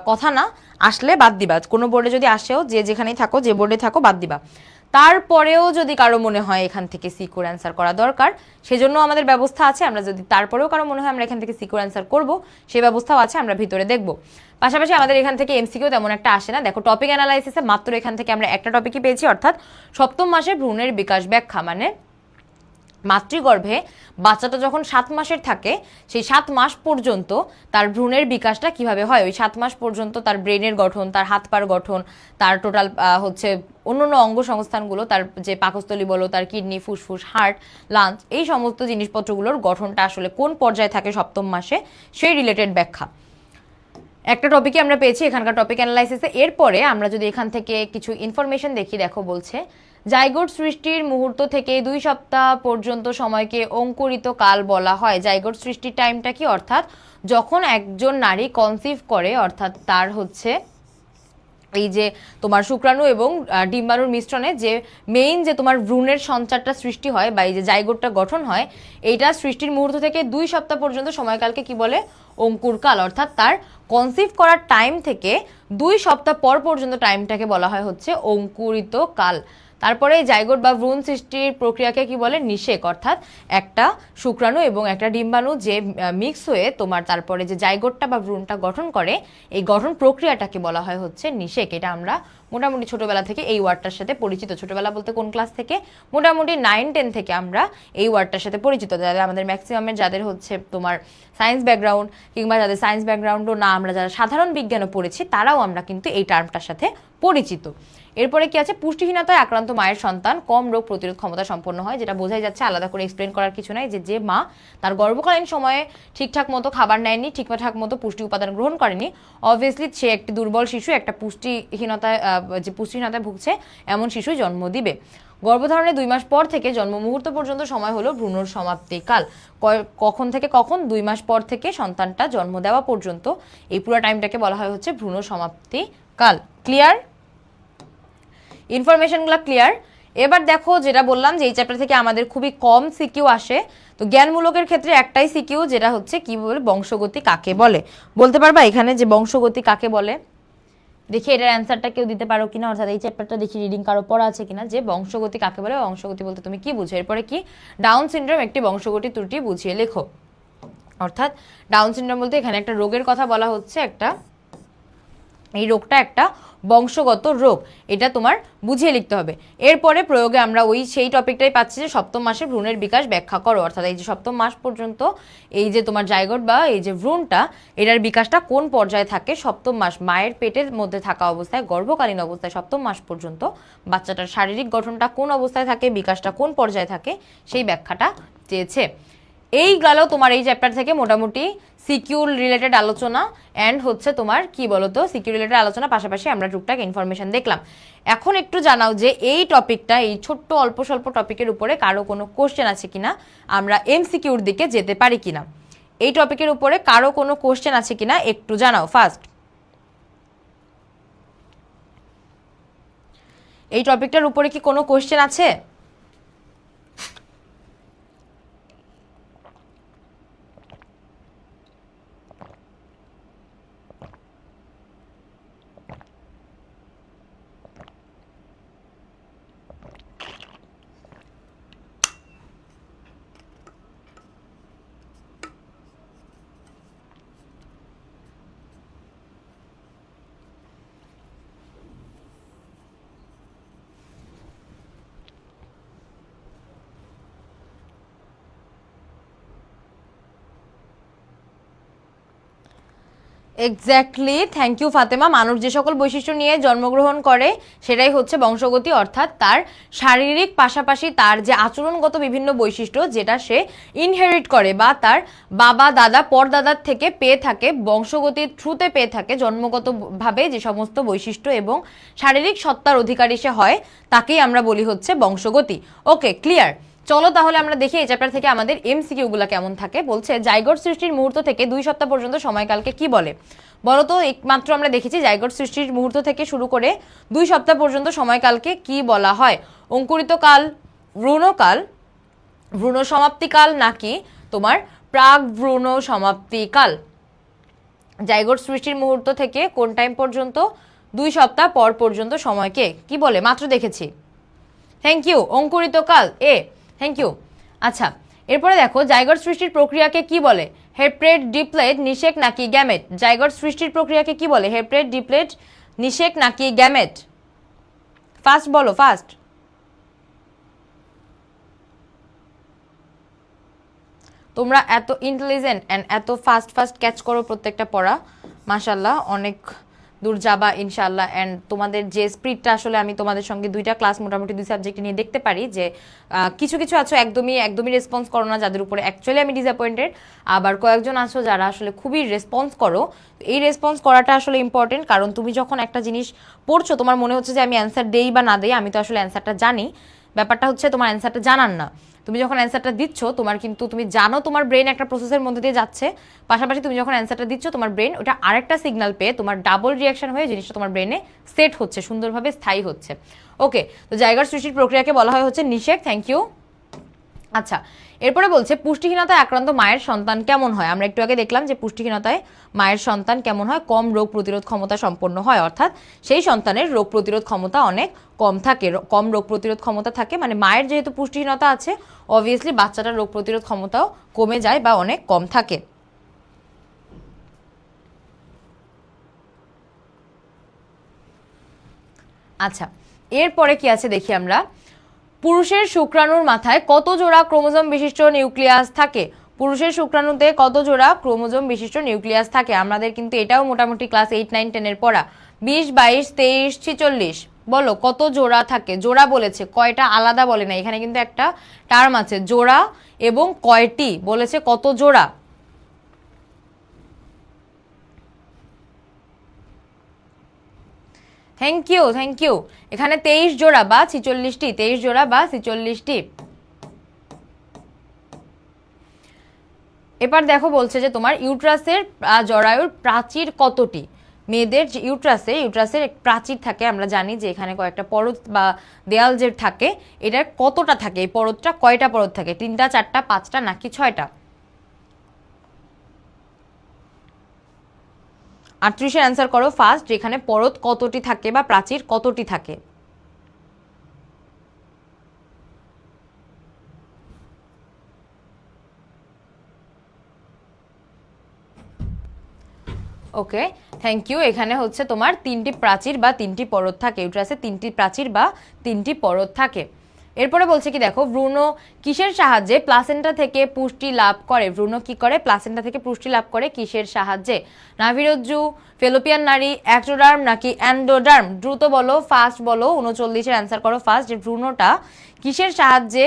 কথা না, আসলে বাদ দিবা। কোনো বোর্ডে যদি আসেও, যে যেখানেই থাকো, যে বোর্ডে থাকো, বাদ দিবা। তারপরেও যদি কারো মনে হয় এখান থেকে সিকিউর অ্যান্সার করা দরকার, সেজন্য আমাদের ব্যবস্থা আছে। আমরা যদি তারপরেও কারো মনে হয় আমরা এখান থেকে সিকিউর অ্যান্সার করব, সেই ব্যবস্থাও আছে, আমরা ভিতরে দেখব। পাশাপাশি আমাদের এখান থেকে এমসিকিউ তেমন একটা আসে না। দেখো টপিক অ্যানালাইসিসে মাত্র এখান থেকে আমরা একটা টপিকই পেয়েছি, অর্থাৎ সপ্তম মাসের ভ্রূণের বিকাশ ব্যাখ্যা, মানে মাতৃগর্ভে বাচ্চাটা যখন 7 মাসের থাকে সেই 7 মাস পর্যন্ত তার ভ্রূণের বিকাশটা কিভাবে হয়, ওই 7 মাস পর্যন্ত তার ব্রেনের গঠন, তার হাত পার গঠন, তার টোটাল হচ্ছে অন্যান্য অঙ্গ সংস্থানগুলো, তার যে পাকস্থলী বলো, তার কিডনি, ফুসফুস, হার্ট, লাঞ্চ, এই সমস্ত জিনিসপত্রগুলোর গঠনটা আসলে কোন পর্যায়ে থাকে সপ্তম মাসে, সেই রিলেটেড ব্যাখ্যা একটা টপিকে আমরা পেয়েছি এখানকার টপিক অ্যানালাইসিসে। এরপরে আমরা যদি এখান থেকে কিছু ইনফরমেশন দেখি, দেখো বলছে জাইগোট সৃষ্টির মুহূর্ত থেকে 2 সপ্তাহ পর্যন্ত সময়কে অঙ্কুরিত কাল বলা হয়। জাইগোট সৃষ্টির টাইমটা কি, অর্থাৎ যখন একজন নারী কনসিভ করে, অর্থাৎ তার হচ্ছে এই যে তোমার শুক্রাণু এবং ডিম্বাণুর মিশ্রণে যে মেইন যে তোমার ভ্রূণের সঞ্চারটা সৃষ্টি হয় বা এই যে জাইগোটটা গঠন হয়, এইটা সৃষ্টির মুহূর্ত থেকে 2 সপ্তাহ পর্যন্ত সময়কালকে কি বলে, অঙ্কুরকাল। অর্থাৎ তার কনসিভ করার টাইম থেকে 2 সপ্তাহ পর পর্যন্ত টাইমটাকে বলা হয় হচ্ছে অঙ্কুরিত কাল। তারপরে জাইগোট বা ভ্রূণ সৃষ্টির প্রক্রিয়াকে কি বলে, নিষেক। অর্থাৎ একটা শুক্রাণু এবং একটা ডিম্বাণু যে মিক্স হয়ে তোমার তারপরে যে জাইগোটটা বা ভ্রূণটা গঠন করে, এই গঠন প্রক্রিয়াটাকে বলা হয় হচ্ছে নিষেক। এটা আমরা মোটামুটি ছোটবেলা থেকে এই ওয়ার্ডটার সাথে পরিচিত। ছোটবেলা বলতে কোন ক্লাস থেকে, মোটামুটি 9-10 থেকে আমরা এই ওয়ার্ডটার সাথে পরিচিত। যাদের আমাদের ম্যাক্সিমামের যাদের হচ্ছে তোমার সায়েন্স ব্যাকগ্রাউন্ড, কিংবা যাদের সায়েন্স ব্যাকগ্রাউন্ডও না, আমরা যারা সাধারণ বিজ্ঞানও পড়েছি, তারাও আমরা কিন্তু এই টার্মটার সাথে পরিচিত। এরপরে কি আছে, পুষ্টিহীনতায় আক্রান্ত মায়ের সন্তান কম রোগ প্রতিরোধ ক্ষমতা সম্পন্ন হয়, যেটা বোঝাই যাচ্ছে, আলাদা করে এক্সপ্লেন করার কিছু নাই। যে মা তার গর্ভকালীন সময়ে ঠিকঠাক মতো খাবার নেয়নি, ঠিকঠাক মতো পুষ্টি উপাদান গ্রহণ করেনি, অবভিয়াসলি সে একটি দুর্বল শিশু, একটা পুষ্টিহীনতায় ভুগছে এমন শিশুই জন্ম দিবে। গর্ভধারণের 2 মাস পর থেকে জন্ম মুহূর্ত পর্যন্ত সময় হলো ভ্রূণ সমাপ্তিকাল। কখন থেকে কখন, 2 মাস পর থেকে সন্তানটা জন্ম দেওয়া পর্যন্ত এই পুরো টাইমটাকে বলা হয় হচ্ছে ভ্রূণ সমাপ্তিকাল। ক্লিয়ার? ইনফরমেশনগুলো ক্লিয়ার? এবার দেখো যেটা বললাম যে এই চ্যাপ্টার থেকে আমাদের খুবই কম সিকিউ আসে। তো জ্ঞানমূলকের ক্ষেত্রে একটাই সিকিউ, যেটা হচ্ছে কি বলে, বংশগতি কাকে বলে। বলতে পারবা এখানে যে বংশগতি কাকে বলে? দেখি এটার অ্যান্সারটা কেউ দিতে পারো কিনা, অর্থাৎ এই চ্যাপ্টারটা দেখি রিডিং কারো পড়া আছে কিনা, যে বংশগতি কাকে বলে, বংশগতি বলতে তুমি কি বুঝো। এরপরে কি, ডাউন সিনড্রোম একটি বংশগতি ত্রুটি, বুঝিয়ে লেখো। অর্থাৎ ডাউন সিনড্রোম বলতে এখানে একটা রোগের কথা বলা হচ্ছে, এই রোগটা একটা বংশগত রোগ, এটা তোমার বুঝিয়ে লিখতে হবে। এরপরে প্রয়োগে আমরা সেই টপিকটাই পাচ্ছি যে সপ্তম মাসে ভ্রূণের বিকাশ ব্যাখ্যা করো। অর্থাৎ এই যে সপ্তম মাস পর্যন্ত এই যে তোমার জাইগোট বা এই যে ভ্রূণটা, এটার বিকাশটা কোন পর্যায়ে থাকে, সপ্তম মাস মায়ের পেটের মধ্যে থাকা অবস্থায়, গর্ভকালীন অবস্থায় সপ্তম মাস পর্যন্ত বাচ্চাটার শারীরিক গঠনটা কোন অবস্থায় থাকে, বিকাশটা কোন পর্যায়ে থাকে, সেই ব্যাখ্যাটা চেয়েছে। এই গেল তোমার এই চ্যাপ্টার থেকে মোটামুটি সিকিউর রিলেটেড আলোচনা অ্যান্ড হচ্ছে তোমার কি বলতো, সিকিউর রিলেটেড আলোচনা, পাশাপাশি আমরা টুকটাক ইনফরমেশন দেখলাম। এখন একটু জানাও যে এই টপিকটা, এই ছোট্ট অল্প স্বল্প টপিকের উপরে কারো কোনো কোশ্চেন আছে কিনা, আমরা এমসিকিউর দিকে যেতে পারি কিনা। এই টপিকের উপরে কারো কোনো কোশ্চেন আছে কিনা একটু জানাও ফার্স্ট। এই টপিকটার উপরে কি কোনো কোশ্চেন আছে? Exactly, thank you Fatema. মানুষ যে সকল বৈশিষ্ট্য নিয়ে জন্মগ্রহণ করে সেটাই হচ্ছে বংশগতি, অর্থাৎ তার শারীরিক পাশাপাশি তার যে আচরণগত বিভিন্ন বৈশিষ্ট্য, যেটা সে ইনহেরিট করে বা তার বাবা দাদা পরদাদার থেকে পেয়ে থাকে, বংশগতির থ্রুতে পেয়ে থাকে, জন্মগতভাবে যে সমস্ত বৈশিষ্ট্য এবং শারীরিক সত্তার অধিকারী সে হয়, তাকেই আমরা বলি হচ্ছে বংশগতি। ওকে, ক্লিয়ার। চলো তাহলে আমরা দেখি এই চ্যাপ্টার থেকে আমাদের এমসিকিউ গুলা কেমন থাকে। বলছে জাইগোট সৃষ্টির মুহূর্ত থেকে 2 সপ্তাহ পর্যন্ত সময়কালকে কি বলে। বলো তো, একমাত্র আমরা দেখেছি জাইগোট সৃষ্টির মুহূর্ত থেকে শুরু করে 2 সপ্তাহ পর্যন্ত সময়কালকে কি বলা হয়। অঙ্কুরিত কাল, ভ্রূণকাল, ভ্রূণ সমাপ্তিকাল, নাকি তোমার প্রাক ভ্রূণ সমাপ্তিকাল। জাইগোট সৃষ্টির মুহূর্ত থেকে কোন টাইম পর্যন্ত, 2 সপ্তাহ পর পর্যন্ত সময়কে কি বলে, মাত্র দেখেছি। Thank you. অঙ্কুরিত কাল এ, থ্যাংক ইউ। আচ্ছা, এরপরে দেখো জাইগোট সৃষ্টির প্রক্রিয়াকে কি বলে? হেপ্রেট, ডিপ্লেট, নিষেক নাকি গ্যামেট? জাইগোট সৃষ্টির প্রক্রিয়াকে কি বলে? হেপ্রেট, ডিপ্লেট, নিষেক নাকি গ্যামেট? ফাস্ট বলো, ফাস্ট। তোমরা এত ইন্টেলিজেন্ট অ্যান্ড এত ফাস্ট ফাস্ট ক্যাচ করো প্রত্যেকটা পড়া, মাশাল্লাহ, অনেক দূর যাবা ইনশাল্লাহ। অ্যান্ড তোমাদের যে স্পিডটা আসলে আমি তোমাদের সঙ্গে 2টা ক্লাস মোটামুটি 2 সাবজেক্ট নিয়ে দেখতে পারি যে কিছু কিছু আছো একদমই রেসপন্স করো না, যাদের উপরে অ্যাকচুয়ালি আমি ডিসঅ্যাপয়েন্টেড। আবার কয়েকজন আছো যারা আসলে খুবই রেসপন্স করো। এই রেসপন্স করাটা আসলে ইম্পর্টেন্ট, কারণ তুমি যখন একটা জিনিস পড়ছো তোমার মনে হচ্ছে যে আমি অ্যান্সার দেই বা না দেই, আমি তো আসলে অ্যান্সারটা জানি। ব্যাপারটা হচ্ছে তোমার অ্যান্সারটা জানার না। তুমি যখন অ্যান্সারটা দিচ্ছ তোমার কিন্তু তুমি জানো তোমার ব্রেন একটা প্রসেসের মধ্যে দিয়ে যাচ্ছে, পাশাপাশি তুমি যখন অ্যান্সারটা দিচ্ছ তোমার ব্রেন ওটা আরেকটা সিগন্যাল পেয়ে তোমার ডাবল রিয়াকশন হয়ে জিনিসটা তোমার ব্রেনে সেট হচ্ছে, সুন্দরভাবে স্থায়ী হচ্ছে। ওকে, তো জায়গার সৃষ্টির প্রক্রিয়াকে বলা হয় হচ্ছে নিষেক। Thank you. আচ্ছা, এরপরে বলছে পুষ্টিহীনতায় আক্রান্ত মায়ের সন্তান কেমন হয়? আমরা একটু আগে দেখলাম যে পুষ্টিহীনতায় মায়ের সন্তান কেমন হয়? কম রোগ প্রতিরোধ ক্ষমতা সম্পন্ন হয়, অর্থাৎ সেই সন্তানের রোগ প্রতিরোধ ক্ষমতা অনেক কম থাকে, কম রোগ প্রতিরোধ ক্ষমতা থাকে, মানে মায়ের যেহেতু পুষ্টিহীনতা আছে অবভিয়াসলি বাচ্চাটার রোগ প্রতিরোধ ক্ষমতাও কমে যায় বা অনেক কম থাকে। আচ্ছা, এরপরে কি আছে দেখি আমরা। পুরুষের শুক্রাণুর মাথায় কত জোড়া ক্রোমোজোম বিশিষ্ট নিউক্লিয়াস থাকে? পুরুষের শুক্রাণুতে কত জোড়া ক্রোমোজোম বিশিষ্ট নিউক্লিয়াস থাকে? আমাদের কিন্তু এটাও মোটামুটি ক্লাস 8, 9, 10 এর পড়া। 20, 22, 23, 46। বলো কত জোড়া থাকে? জোড়া বলেছে, কয়টা আলাদা বলে না, এখানে কিন্তু একটা টার্ম আছে জোড়া এবং কয়টি বলেছে, কত জোড়া? Thank you, thank you. এখানে 23 জোড়া বা 46টি, 23 জোড়া বা 46টি। এবার দেখো বলছে যে তোমার ইউট্রাসের জরায়ুর প্রাচীর কতটি? মেয়েদের যে ইউট্রাসের প্রাচীর থাকে, আমরা জানি যে এখানে কয়েকটা পরত বা দেয়াল যে থাকে, এটার কতটা থাকে? এই পরতটা কয়টা পরত থাকে? 3টা, 4টা, 5টা নাকি 6টা? 38-এর অ্যান্সার করো ফার্স্ট, যেখানে পরত কতটি থাকে বা প্রাচীর কতটি থাকে? ওকে, থ্যাংক ইউ। এখানে হচ্ছে তোমার 3টি প্রাচীর বা 3টি পরত থাকে, ইউট্রাসে 3টি প্রাচীর বা 3টি পরত থাকে। এরপরে বলছে কি দেখো, ভ্রূণ কিসের সাহায্যে প্লাসেন্টা থেকে পুষ্টি লাভ করে? ভ্রূণ কি করে? প্লাসেন্টা থেকে পুষ্টি লাভ করে কিসের সাহায্যে? নাভিরজ্জু, ফেলোপিয়ান নাড়ি, অ্যাক্টোডার্ম নাকি অ্যান্ডোডার্ম? দ্রুত বলো, ফাস্ট বলো। 39-এর অ্যান্সার করো ফার্স্ট, যে ভ্রূণটা কিসের সাহায্যে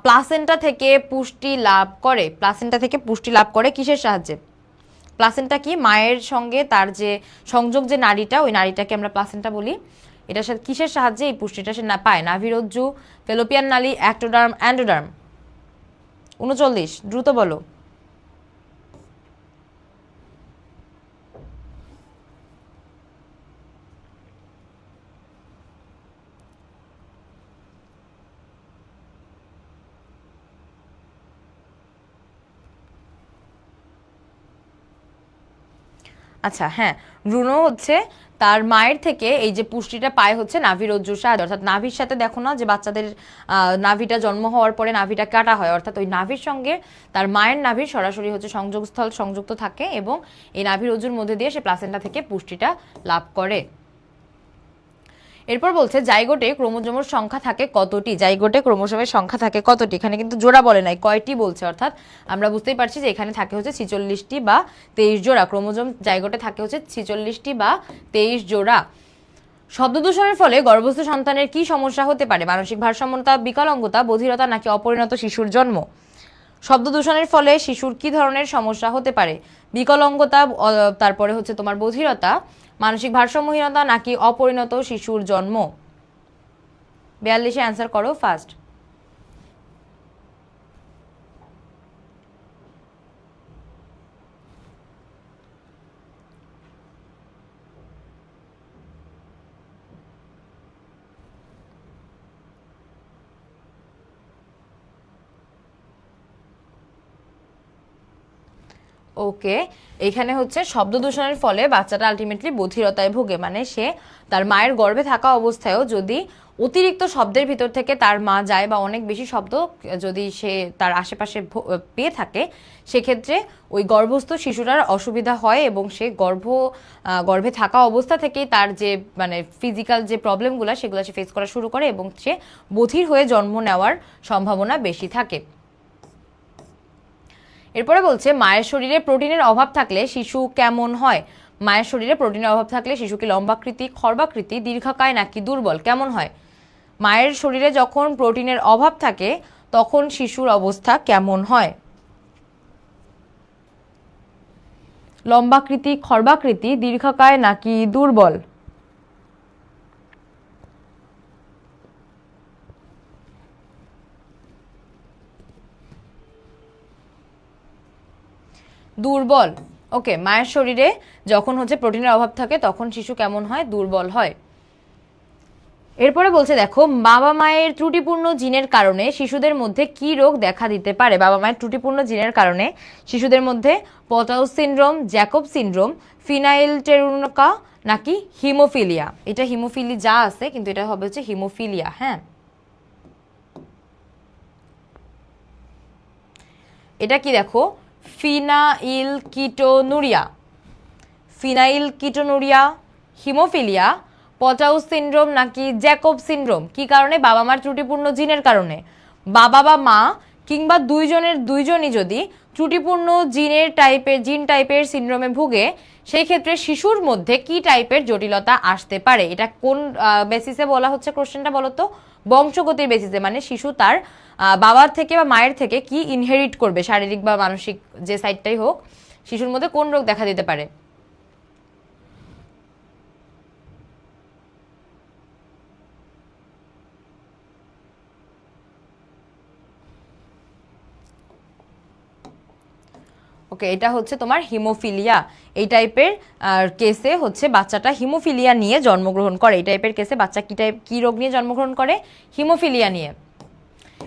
প্লাসেন্টা থেকে পুষ্টি লাভ করে? প্লাসেন্টা থেকে পুষ্টি লাভ করে কিসের সাহায্যে? প্লাসেন্টা কি? মায়ের সঙ্গে তার যে সংযোগ, যে নাড়িটা, ওই নাড়িটাকে আমরা প্লাসেন্টা বলি। এটার সাথে কিসের সাহায্যে এই পুষ্টিটা সে না পায়? নাভিরজ্জু, ফেলোপিয়ান নালী, অ্যাক্টোডার্ম, অ্যান্ডোডার্ম। 39, দ্রুত বলো। আচ্ছা, হ্যাঁ, ভ্রূণ হচ্ছে তার মায়ের থেকে এই যে পুষ্টিটা পায় হচ্ছে নাভিরজ্জুর সাহায্যে, অর্থাৎ নাভির সাথে দেখো না যে বাচ্চাদের নাভিটা জন্ম হওয়ার পরে নাভিটা কাটা হয়, অর্থাৎ ওই নাভির সঙ্গে তার মায়ের নাভির সরাসরি হচ্ছে সংযোগস্থল সংযুক্ত থাকে এবং এই নাভিরজ্জুর মধ্যে দিয়ে সে প্লাসেন্টা থেকে পুষ্টিটা লাভ করে। এরপর বলছে জাইগোটে ক্রোমোজোমের সংখ্যা থাকে কতটি? জাইগোটে ক্রোমোজোমের সংখ্যা থাকে কতটি? এখানে কিন্তু জোড়া বলে নাই, কয়টি বলছে, অর্থাৎ আমরা বুঝতেই পারছি যে এখানে থাকে হচ্ছে 46টি বা 23 জোড়া ক্রোমোজোম। জাইগোটে থাকে হচ্ছে 46টি বা 23 জোড়া। শব্দদূষণের ফলে গর্ভস্থ সন্তানের কি সমস্যা হতে পারে? মানসিক ভারসাম্যতা, বিকলাঙ্গতা, বধিরতা নাকি অপরিণত শিশুর জন্ম? শব্দদূষণের ফলে শিশুর কি ধরনের সমস্যা হতে পারে? বিকলাঙ্গতা, তারপরে হচ্ছে তোমার বধিরতা, মানসিক ভারসাম্যহীনতা নাকি অপরিণত শিশুর জন্ম? 42-এ অ্যান্সার করো ফার্স্ট। ওকে, এখানে হচ্ছে শব্দ দূষণের ফলে বাচ্চাটা আলটিমেটলি বধিরতায় ভোগে, মানে সে তার মায়ের গর্ভে থাকা অবস্থায়ও যদি অতিরিক্ত শব্দের ভিতর থেকে তার মা যায় বা অনেক বেশি শব্দ যদি সে তার আশেপাশে পেয়ে থাকে, সেক্ষেত্রে ওই গর্ভস্থ শিশুটার অসুবিধা হয় এবং সে গর্ভে থাকা অবস্থা থেকেই তার যে মানে ফিজিক্যাল যে প্রবলেমগুলো সেগুলো সে ফেস করা শুরু করে এবং সে বধির হয়ে জন্ম নেওয়ার সম্ভাবনা বেশি থাকে। এরপরে বলছে মায়ের শরীরে প্রোটিনের অভাব থাকলে শিশু কেমন হয়? মায়ের শরীরে প্রোটিনের অভাব থাকলে শিশু কি লম্বাকৃতি, খর্বাকৃতি, দীর্ঘকায় নাকি দুর্বল কেমন হয়? মায়ের শরীরে যখন প্রোটিনের অভাব থাকে তখন শিশুর অবস্থা কেমন হয়? লম্বাকৃতি, খর্বাকৃতি, দীর্ঘকায় নাকি দুর্বল? দুর্বল। ওকে, মায়ের শরীরে যখন হচ্ছে প্রোটিনের অভাব থাকে তখন শিশু কেমন হয়? দুর্বল হয়। এরপরে বলছে দেখো, বাবা মায়ের ত্রুটিপূর্ণ জিনের কারণে শিশুদের মধ্যে কি রোগ দেখা দিতে পারে? বাবা মায়ের ত্রুটিপূর্ণ জিনের কারণে শিশুদের মধ্যে পটাউস সিনড্রোম, জ্যাকব সিনড্রোম, ফিনাইলটেরুনকা নাকি হিমোফিলিয়া? এটা হিমোফিলি যা আছে কিন্তু এটা হবে হচ্ছে হিমোফিলিয়া। হ্যাঁ, এটা কি দেখো, ফিনাইলকিটোনুরিয়া, ফিনাইলকিটোনুরিয়া, হিমোফিলিয়া, পটাউস সিনড্রোম নাকি জ্যাকব সিনড্রোম? কি কারণে? বাবা মার ত্রুটিপূর্ণ জিনের কারণে। বাবা বা মা কিংবা দুইজনই যদি ত্রুটিপূর্ণ জিন টাইপের সিনড্রোমে ভুগে, সেই ক্ষেত্রে শিশুর মধ্যে কি টাইপের জটিলতা আসতে পারে? এটা কোন বেসিসে বলা হচ্ছে কোশ্চেনটা বলো তো? বংশগতির বেসিসে, মানে শিশু তার বাবার থেকে বা মায়ের থেকে কি ইনহেরিট করবে, শারীরিক বা মানসিক যে সাইডটাই হোক, শিশুর মধ্যে কোন রোগ দেখা দিতে পারে? ওকে, এটা হচ্ছে তোমার হিমোফিলিয়া। এই টাইপের কেসে হচ্ছে বাচ্চাটা হিমোফিলিয়া নিয়ে জন্মগ্রহণ করে। এই টাইপের কেসে বাচ্চা কি রোগ নিয়ে জন্মগ্রহণ করে? হিমোফিলিয়া নিয়ে।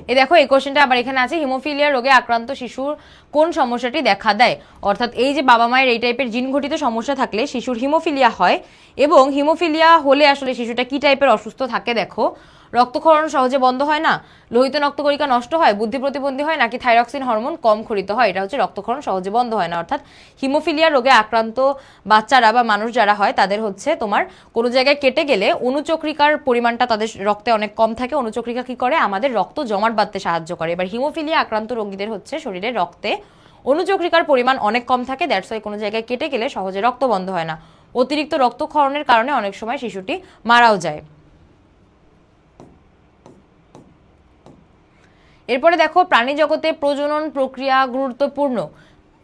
এই দেখো, এই কোশ্চেনটা আবার এখানে আছে, হিমোফিলিয়া রোগে আক্রান্ত শিশুর কোন সমস্যাটি দেখা দেয়? অর্থাৎ এই যে বাবা মায়ের এই টাইপের জিনঘটিত সমস্যা থাকলে শিশুর হিমোফিলিয়া হয়, এবং হিমোফিলিয়া হলে আসলে শিশুটা কি টাইপের অসুস্থ থাকে দেখো, রক্তক্ষরণ সহজে বন্ধ হয় না, লোহিত রক্তকণিকা নষ্ট হয়, বুদ্ধি প্রতিবন্ধী হয় নাকি থাইরক্সিন হরমোন কম ক্ষরিত হয়? এটা হচ্ছে রক্তক্ষরণ সহজে বন্ধ হয় না। অর্থাৎ হিমোফিলিয়া রোগে আক্রান্ত বাচ্চারা বা মানুষ যারা হয় তাদের হচ্ছে তোমার কোনো জায়গায় কেটে গেলে অনুচক্রিকার পরিমাণটা তাদের রক্তে অনেক কম থাকে। অনুচক্রিকা কি করে? আমাদের রক্ত জমাট বাঁধতে সাহায্য করে। এবার হিমোফিলিয়া আক্রান্ত রোগীদের হচ্ছে শরীরে রক্তে অনুচক্রিকার পরিমাণ অনেক কম থাকে, দ্যাটস ওয়াই কোনো জায়গায় কেটে গেলে সহজে রক্ত বন্ধ হয় না। অতিরিক্ত রক্তক্ষরণের কারণে অনেক সময় শিশুটি মারাও যায়। এরপরে দেখো, প্রাণী জগতে প্রজনন প্রক্রিয়া গুরুত্বপূর্ণ।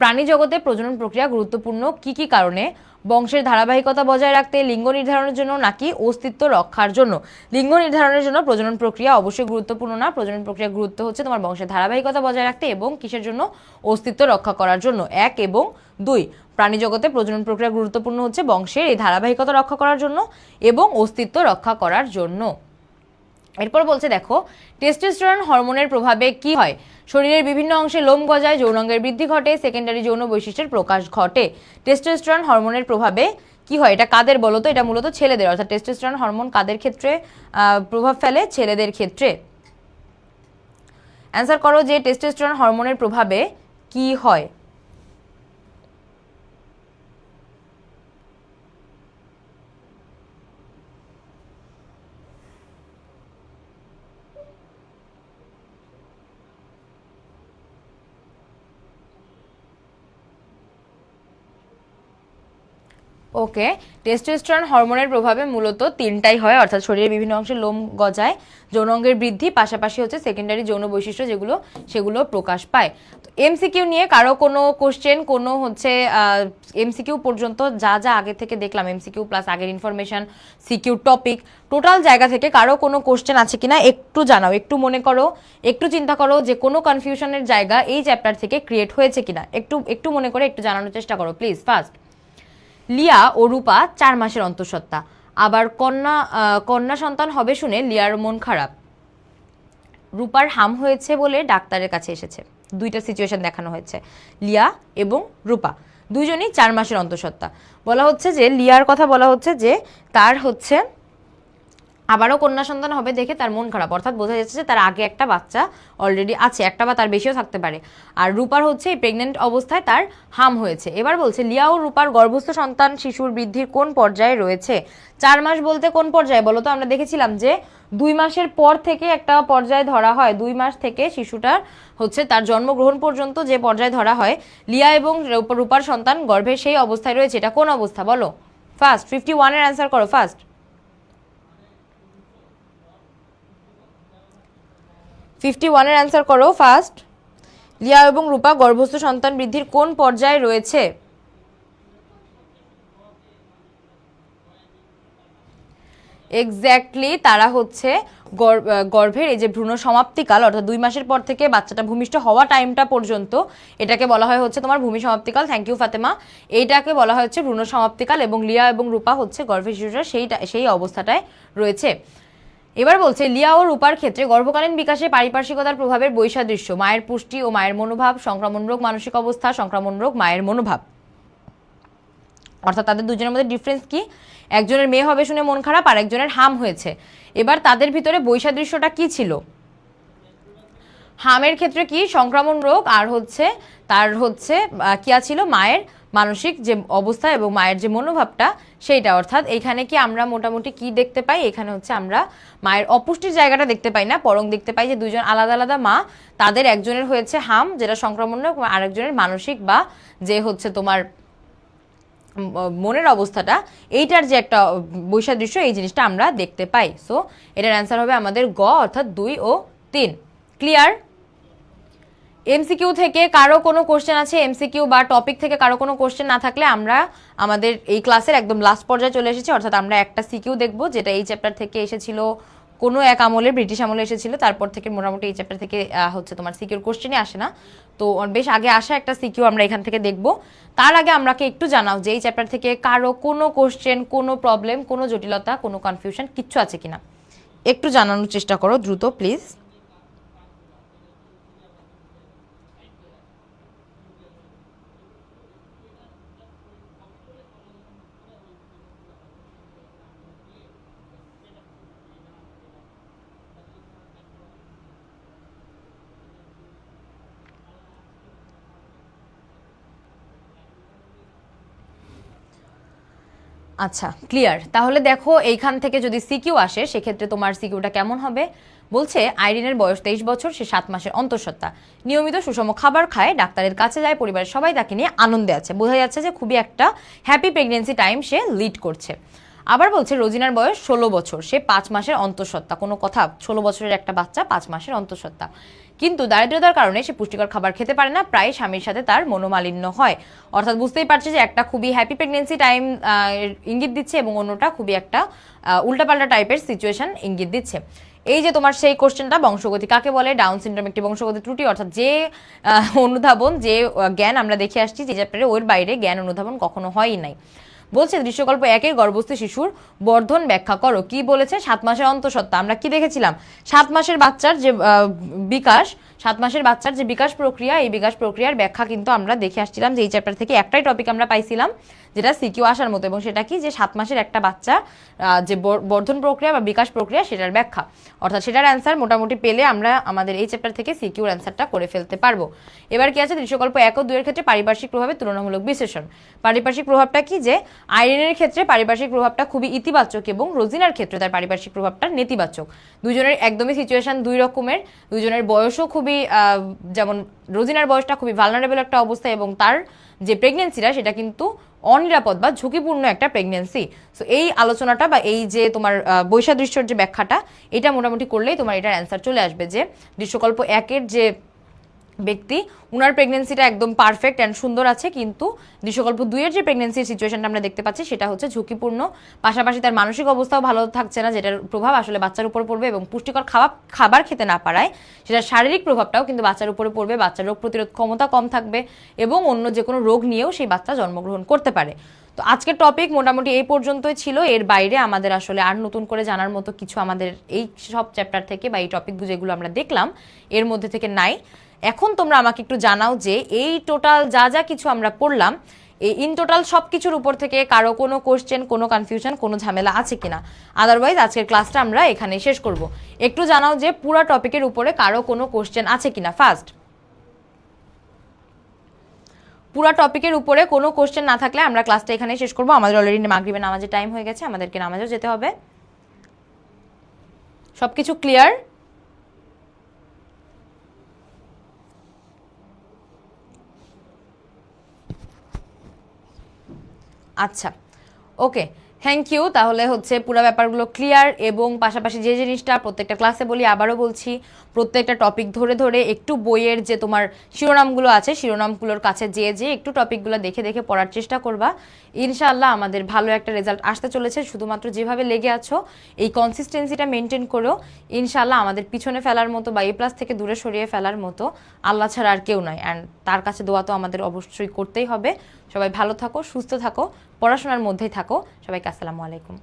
প্রাণী জগতে প্রজনন প্রক্রিয়া গুরুত্বপূর্ণ কি কি কারণে? বংশের ধারাবাহিকতা বজায় রাখতে, লিঙ্গ নির্ধারণের জন্য নাকি অস্তিত্ব রক্ষার জন্য? লিঙ্গ নির্ধারণের জন্য প্রজনন প্রক্রিয়া অবশ্যই গুরুত্বপূর্ণ না। প্রজনন প্রক্রিয়া গুরুত্ব হচ্ছে তোমার বংশের ধারাবাহিকতা বজায় রাখতে এবং কিসের জন্য? অস্তিত্ব রক্ষা করার জন্য। 1 এবং 2, প্রাণী জগতে প্রজনন প্রক্রিয়া গুরুত্বপূর্ণ হচ্ছে বংশের এই ধারাবাহিকতা রক্ষা করার জন্য এবং অস্তিত্ব রক্ষা করার জন্য। এরপর বলছে দেখো, টেস্টোস্টেরন হরমোনের প্রভাবে কি হয়? শরীরের বিভিন্ন অংশে লোম গজায়, যৌনাঙ্গের বৃদ্ধি ঘটে, সেকেন্ডারি যৌন বৈশিষ্ট্যের প্রকাশ ঘটে। টেস্টোস্টেরন হরমোনের প্রভাবে কি হয়? এটা কাদের বলো তো? এটা মূলত ছেলেদের। অর্থাৎ টেস্টোস্টেরন হরমোন কাদের ক্ষেত্রে প্রভাব ফেলে? ছেলেদের ক্ষেত্রে। অ্যান্সার করো যে টেস্টোস্টেরন হরমোনের প্রভাবে কি হয়? ওকে, টেস্টোস্টেরন হরমোনের প্রভাবে মূলত 3টাই হয়, অর্থাৎ শরীরের বিভিন্ন অংশে লোম গজায়, যৌনাঙ্গের বৃদ্ধি, পাশাপাশি হচ্ছে সেকেন্ডারি যৌন বৈশিষ্ট্য সেগুলো প্রকাশ পায়। তো এমসিকিউ নিয়ে কারো কোনো কোশ্চেন, কোনো হচ্ছে এমসিকিউ পর্যন্ত যা যা আগে থেকে দেখলাম, এমসিকিউ প্লাস আগের ইনফরমেশন, সিকিউ টপিক, টোটাল জায়গা থেকে কারো কোনো কোশ্চেন আছে কিনা একটু জানাও, একটু মনে করো, একটু চিন্তা করো যে কোনো কনফিউশনের জায়গা এই চ্যাপ্টার থেকে ক্রিয়েট হয়েছে কিনা, একটু মনে করে একটু জানানোর চেষ্টা করো প্লিজ। ফার্স্ট, লিয়া ও রূপা 4 মাসের অন্তঃসত্ত্বা, আবার কন্যা সন্তান হবে শুনে লিয়ার মন খারাপ। রূপার হাম হয়েছে বলে ডাক্তারের কাছে এসেছে। দুইটা সিচুয়েশন দেখানো হয়েছে, লিয়া এবং রূপা দুইজনই 4 মাসের অন্তঃসত্ত্বা। বলা হচ্ছে যে লিয়ার কথা বলা হচ্ছে যে তার হচ্ছে আবারও কন্যা সন্তান হবে দেখে তার মন খারাপ, অর্থাৎ বোঝা যাচ্ছে যে তার আগে একটা বাচ্চা অলরেডি আছে, একটা বা তার বেশিও থাকতে পারে। আর রূপার হচ্ছে এই প্রেগনেন্ট অবস্থায় তার হাম হয়েছে। এবার বলছে লিয়া ও রূপার গর্ভস্থ সন্তান শিশুর বৃদ্ধির কোন পর্যায়ে রয়েছে? 4 মাস বলতে কোন পর্যায়ে বলো তো? আমরা দেখেছিলাম যে 2 মাসের পর থেকে একটা পর্যায়ে ধরা হয়, 2 মাস থেকে শিশুটার হচ্ছে তার জন্মগ্রহণ পর্যন্ত যে পর্যায়ে ধরা হয়, লিয়া এবং রূপার সন্তান গর্ভে সেই অবস্থায় রয়েছে। এটা কোন অবস্থা বলো ফার্স্ট? 51 এর অ্যান্সার করো ফার্স্ট। 51 এর অ্যান্সার করো ফার্স্ট। লিয়া এবং রূপা গর্ভস্থ সন্তান বৃদ্ধির কোন পর্যায়ে রয়েছে? এক্স্যাক্টলি তারা হচ্ছে গর্ভের এই যে ভ্রূণ সমাপ্তিকাল, অর্থাৎ 2 মাসের পর থেকে বাচ্চাটা ভূমিষ্ঠ হওয়া টাইমটা পর্যন্ত এটাকে বলা হয় হচ্ছে তোমার ভূমি সমাপ্তিকাল। Thank you Fatema. এইটাকে বলা হয় হচ্ছে ভ্রূণ সমাপ্তিকাল, এবং লিয়া এবং রূপা হচ্ছে গর্ভের শিশুরা সেই অবস্থাটায় রয়েছে। এবার বলছে লিয়া ও রূপার ক্ষেত্রে গর্ভকালীন বিকাশে পারিপার্শ্বিকতার প্রভাবের বৈসাদৃশ্য, মায়ের পুষ্টি ও মায়ের মনোভাব, সংক্রমণ রোগ মানসিক অবস্থা, সংক্রমণ রোগ মায়ের মনোভাব। অর্থাৎ তাদের দুজনের মধ্যে ডিফারেন্স কি? একজনের মেয়ে হবে শুনে মন খারাপ, আর একজনের হাম হয়েছে। এবার তাদের ভিতরে বৈসাদৃশ্যটা কি ছিল? হামের ক্ষেত্রে কি সংক্রমণ রোগ, আর হচ্ছে তার হচ্ছে কি ছিল মায়ের মানসিক যে অবস্থা এবং মায়ের যে মনোভাবটা সেইটা। অর্থাৎ এখানে কি আমরা মোটামুটি কি দেখতে পাই? এখানে হচ্ছে আমরা মায়ের অপুষ্টির জায়গাটা দেখতে পাই না, বরং দেখতে পাই যে দুইজন আলাদা আলাদা মা, তাদের একজনের হয়েছে হাম যেটা সংক্রমণ রোগ, আরেকজনের মানসিক বা যে হচ্ছে তোমার মনের অবস্থাটা, এইটার যে একটা বৈসাদৃশ্য, এই জিনিসটা আমরা দেখতে পাই। সো এটার অ্যান্সার হবে আমাদের গ, অর্থাৎ 2 ও 3। ক্লিয়ার? এমসিকিউ থেকে কারো কোনো কোশ্চেন আছে? এমসিকিউ বা টপিক থেকে কারো কোনো কোশ্চেন না থাকলে আমরা আমাদের এই ক্লাসের একদম লাস্ট পর্যায়ে চলে এসেছি, অর্থাৎ আমরা একটা সিকিউ দেখবো যেটা এই চ্যাপ্টার থেকে এসেছিল, কোনো এক আমলে ব্রিটিশ আমলে এসেছিল, তারপর থেকে মোটামুটি এই চ্যাপ্টার থেকে হচ্ছে তোমার সিকিউর কোশ্চেনই আসে না। তো বেশ আগে আসা একটা সিকিউ আমরা এখান থেকে দেখব। তার আগে আমাকে একটু জানাও যে এই চ্যাপ্টার থেকে কারো কোনো কোশ্চেন, কোনো প্রবলেম, কোনো জটিলতা, কোনো কনফিউশন কিচ্ছু আছে কিনা একটু জানানোর চেষ্টা করো দ্রুত প্লিজ। আচ্ছা ক্লিয়ার। তাহলে দেখো এইখান থেকে যদি সিকিউ আসে সেক্ষেত্রে তোমার সিকিউটা কেমন হবে? বলছে আইরিনের বয়স 23 বছর, সে 7 মাসের অন্তঃসত্ত্বা, নিয়মিত সুষম খাবার খায়, ডাক্তারের কাছে যায়, পরিবারের সবাই তাকে নিয়ে আনন্দে আছে। বোঝা যাচ্ছে যে খুবই একটা হ্যাপি প্রেগনেন্সি টাইম সে লিড করছে। আবার বলছে রোজিনার বয়স 16 বছর, সে 5 মাসের অন্তঃসত্ত্বা। কোনো কথা, 16 বছরের একটা বাচ্চা 5 মাসের অন্তঃসত্ত্বা, কিন্তু দারিদ্রতার কারণে সে পুষ্টিকর খাবার খেতে পারে না, প্রায় স্বামীর সাথে তার মনোমালিন্য হয়। অর্থাৎ বুঝতেই পারছে যে একটা খুবই হ্যাপি প্রেগনেন্সি টাইম ইঙ্গিত দিচ্ছে, এবং অন্যটা খুবই একটা উল্টাপাল্টা টাইপের সিচুয়েশন ইঙ্গিত দিচ্ছে। এই যে তোমার সেই কোশ্চেনটা, বংশগতি কাকে বলে? ডাউন সিনড্রোম একটি বংশগত ত্রুটি, অর্থাৎ যে অনুধাবন, যে জ্ঞান আমরা দেখে আসছি যে চ্যাপ্টারে, ওর বাইরে জ্ঞান অনুধাবন কখনো হয়ই নাই। বলছে দৃশ্যকল্প 1 গর্ভস্থ শিশুর বর্ধন ব্যাখ্যা করো। কি বলেছে? 7 মাসের অন্তঃসত্ত্বা। আমরা কি দেখেছিলাম? 7 মাসের বাচ্চার যে বিকাশ, 7 মাসের বাচ্চার যে বিকাশ প্রক্রিয়া, এই বিকাশ প্রক্রিয়ার ব্যাখ্যা কিন্তু আমরা দেখে আসছিলাম যে এই চ্যাপ্টার থেকে একটাই টপিক আমরা পাইছিলাম যেটা সিকিউ আসার মতো, এবং সেটা কি? যে 7 মাসের একটা বাচ্চা যে বর্ধন প্রক্রিয়া বা বিকাশ প্রক্রিয়া, সেটার ব্যাখ্যা। অর্থাৎ সেটার অ্যান্সার মোটামুটি পেলে আমরা আমাদের এই চ্যাপ্টার থেকে সিকিউর অ্যান্সারটা করে ফেলতে পারবো। এবার কি আছে? দৃশ্যকল্প 1 ও 2 এর ক্ষেত্রে পারিপার্শ্বিক প্রভাবের তুলনামূলক বিশ্লেষণ। পারিপার্শ্বিক প্রভাবটা কি? যে আইরিনের ক্ষেত্রে পারিপার্শ্বিক প্রভাবটা খুবই ইতিবাচক, এবং রোজিনার ক্ষেত্রে তার পারিপার্শ্বিক প্রভাবটা নেতিবাচক। দুজনের একদমই সিচুয়েশন দুই রকমের, দুজনের বয়সও খুবই, যেমন রোজিনার বয়সটা খুবই ভালনারেবল একটা অবস্থা, এবং তার যে প্রেগনেন্সিটা সেটা কিন্তু অনিরাপদ বা ঝুঁকিপূর্ণ একটা প্রেগনেন্সি। সো এই আলোচনাটা বা এই যে তোমার বৈসাদৃশ্যের যে ব্যাখ্যাটা, এটা মোটামুটি করলেই তোমার এটার অ্যান্সার চলে আসবে যে দৃশ্যকল্প 1 যে ব্যক্তি, উনার প্রেগনেন্সিটা একদম পারফেক্ট অ্যান্ড সুন্দর আছে, কিন্তু দৃশ্যকল্প 2 যে প্রেগনেন্সির সিচুয়েশনটা আমরা দেখতে পাচ্ছি সেটা হচ্ছে ঝুঁকিপূর্ণ, পাশাপাশি তার মানসিক অবস্থাও ভালো থাকছে না, যেটার প্রভাব আসলে বাচ্চার উপর পড়বে, এবং পুষ্টিকর খাবার খেতে না পারায় সেটার শারীরিক প্রভাবটাও কিন্তু বাচ্চার উপরে পড়বে। বাচ্চার রোগ প্রতিরোধ ক্ষমতা কম থাকবে, এবং অন্য যে কোনো রোগ নিয়েও সেই বাচ্চা জন্মগ্রহণ করতে পারে। তো আজকের টপিক মোটামুটি এই পর্যন্তই ছিল। এর বাইরে আমাদের আসলে আর নতুন করে জানার মতো কিছু আমাদের এই সব চ্যাপ্টার থেকে বা এই টপিক যেগুলো আমরা দেখলাম এর মধ্যে থেকে নাই। এখন তোমরা আমাকে একটু জানাও যে এই টোটাল যা যা কিছু আমরা পড়লাম, এই ইন টোটাল সব কিছুর উপর থেকে কারো কোনো কোশ্চেন, কোনো কনফিউশন, কোনো ঝামেলা আছে কিনা। আদারওয়াইজ আজকের ক্লাসটা আমরা এখানে শেষ করব। একটু জানাও যে পুরো টপিকের উপরে কারো কোনো কোশ্চেন আছে কিনা। ফার্স্ট, পুরো টপিকের উপরে কোনো কোশ্চেন না থাকলে আমরা ক্লাসটা এখানে শেষ করব। আমাদের অলরেডি মাগরিবের নামাজের টাইম হয়ে গেছে, আমাদেরকে নামাজেও যেতে হবে। সবকিছু ক্লিয়ার? আচ্ছা, ওকে, থ্যাংক ইউ। তাহলে হচ্ছে পুরো ব্যাপারগুলো ক্লিয়ার, এবং পাশাপাশি যে জিনিসটা প্রত্যেকটা ক্লাসে বলি, আবারও বলছি, প্রত্যেকটা টপিক ধরে ধরে একটু বইয়ের যে তোমার শিরোনামগুলো আছে, শিরোনামগুলোর কাছে যে একটু টপিকগুলো দেখে দেখে পড়ার চেষ্টা করবা। ইনশাআল্লাহ আমাদের ভালো একটা রেজাল্ট আসতে চলেছে। শুধুমাত্র যেভাবে লেগে আছো এই কনসিস্টেন্সিটা মেনটেন করো। ইনশাআল্লাহ আমাদের পিছনে ফেলার মতো বা A+ থেকে দূরে সরিয়ে ফেলার মতো আল্লাহ ছাড়া আর কেউ নয়, অ্যান্ড তার কাছে দোয়া তো আমাদের অবশ্যই করতেই হবে। সবাই ভালো থাকো, সুস্থ থাকো, পড়াশোনার মধ্যেই থাকো। সবাইকে আসসালামু আলাইকুম।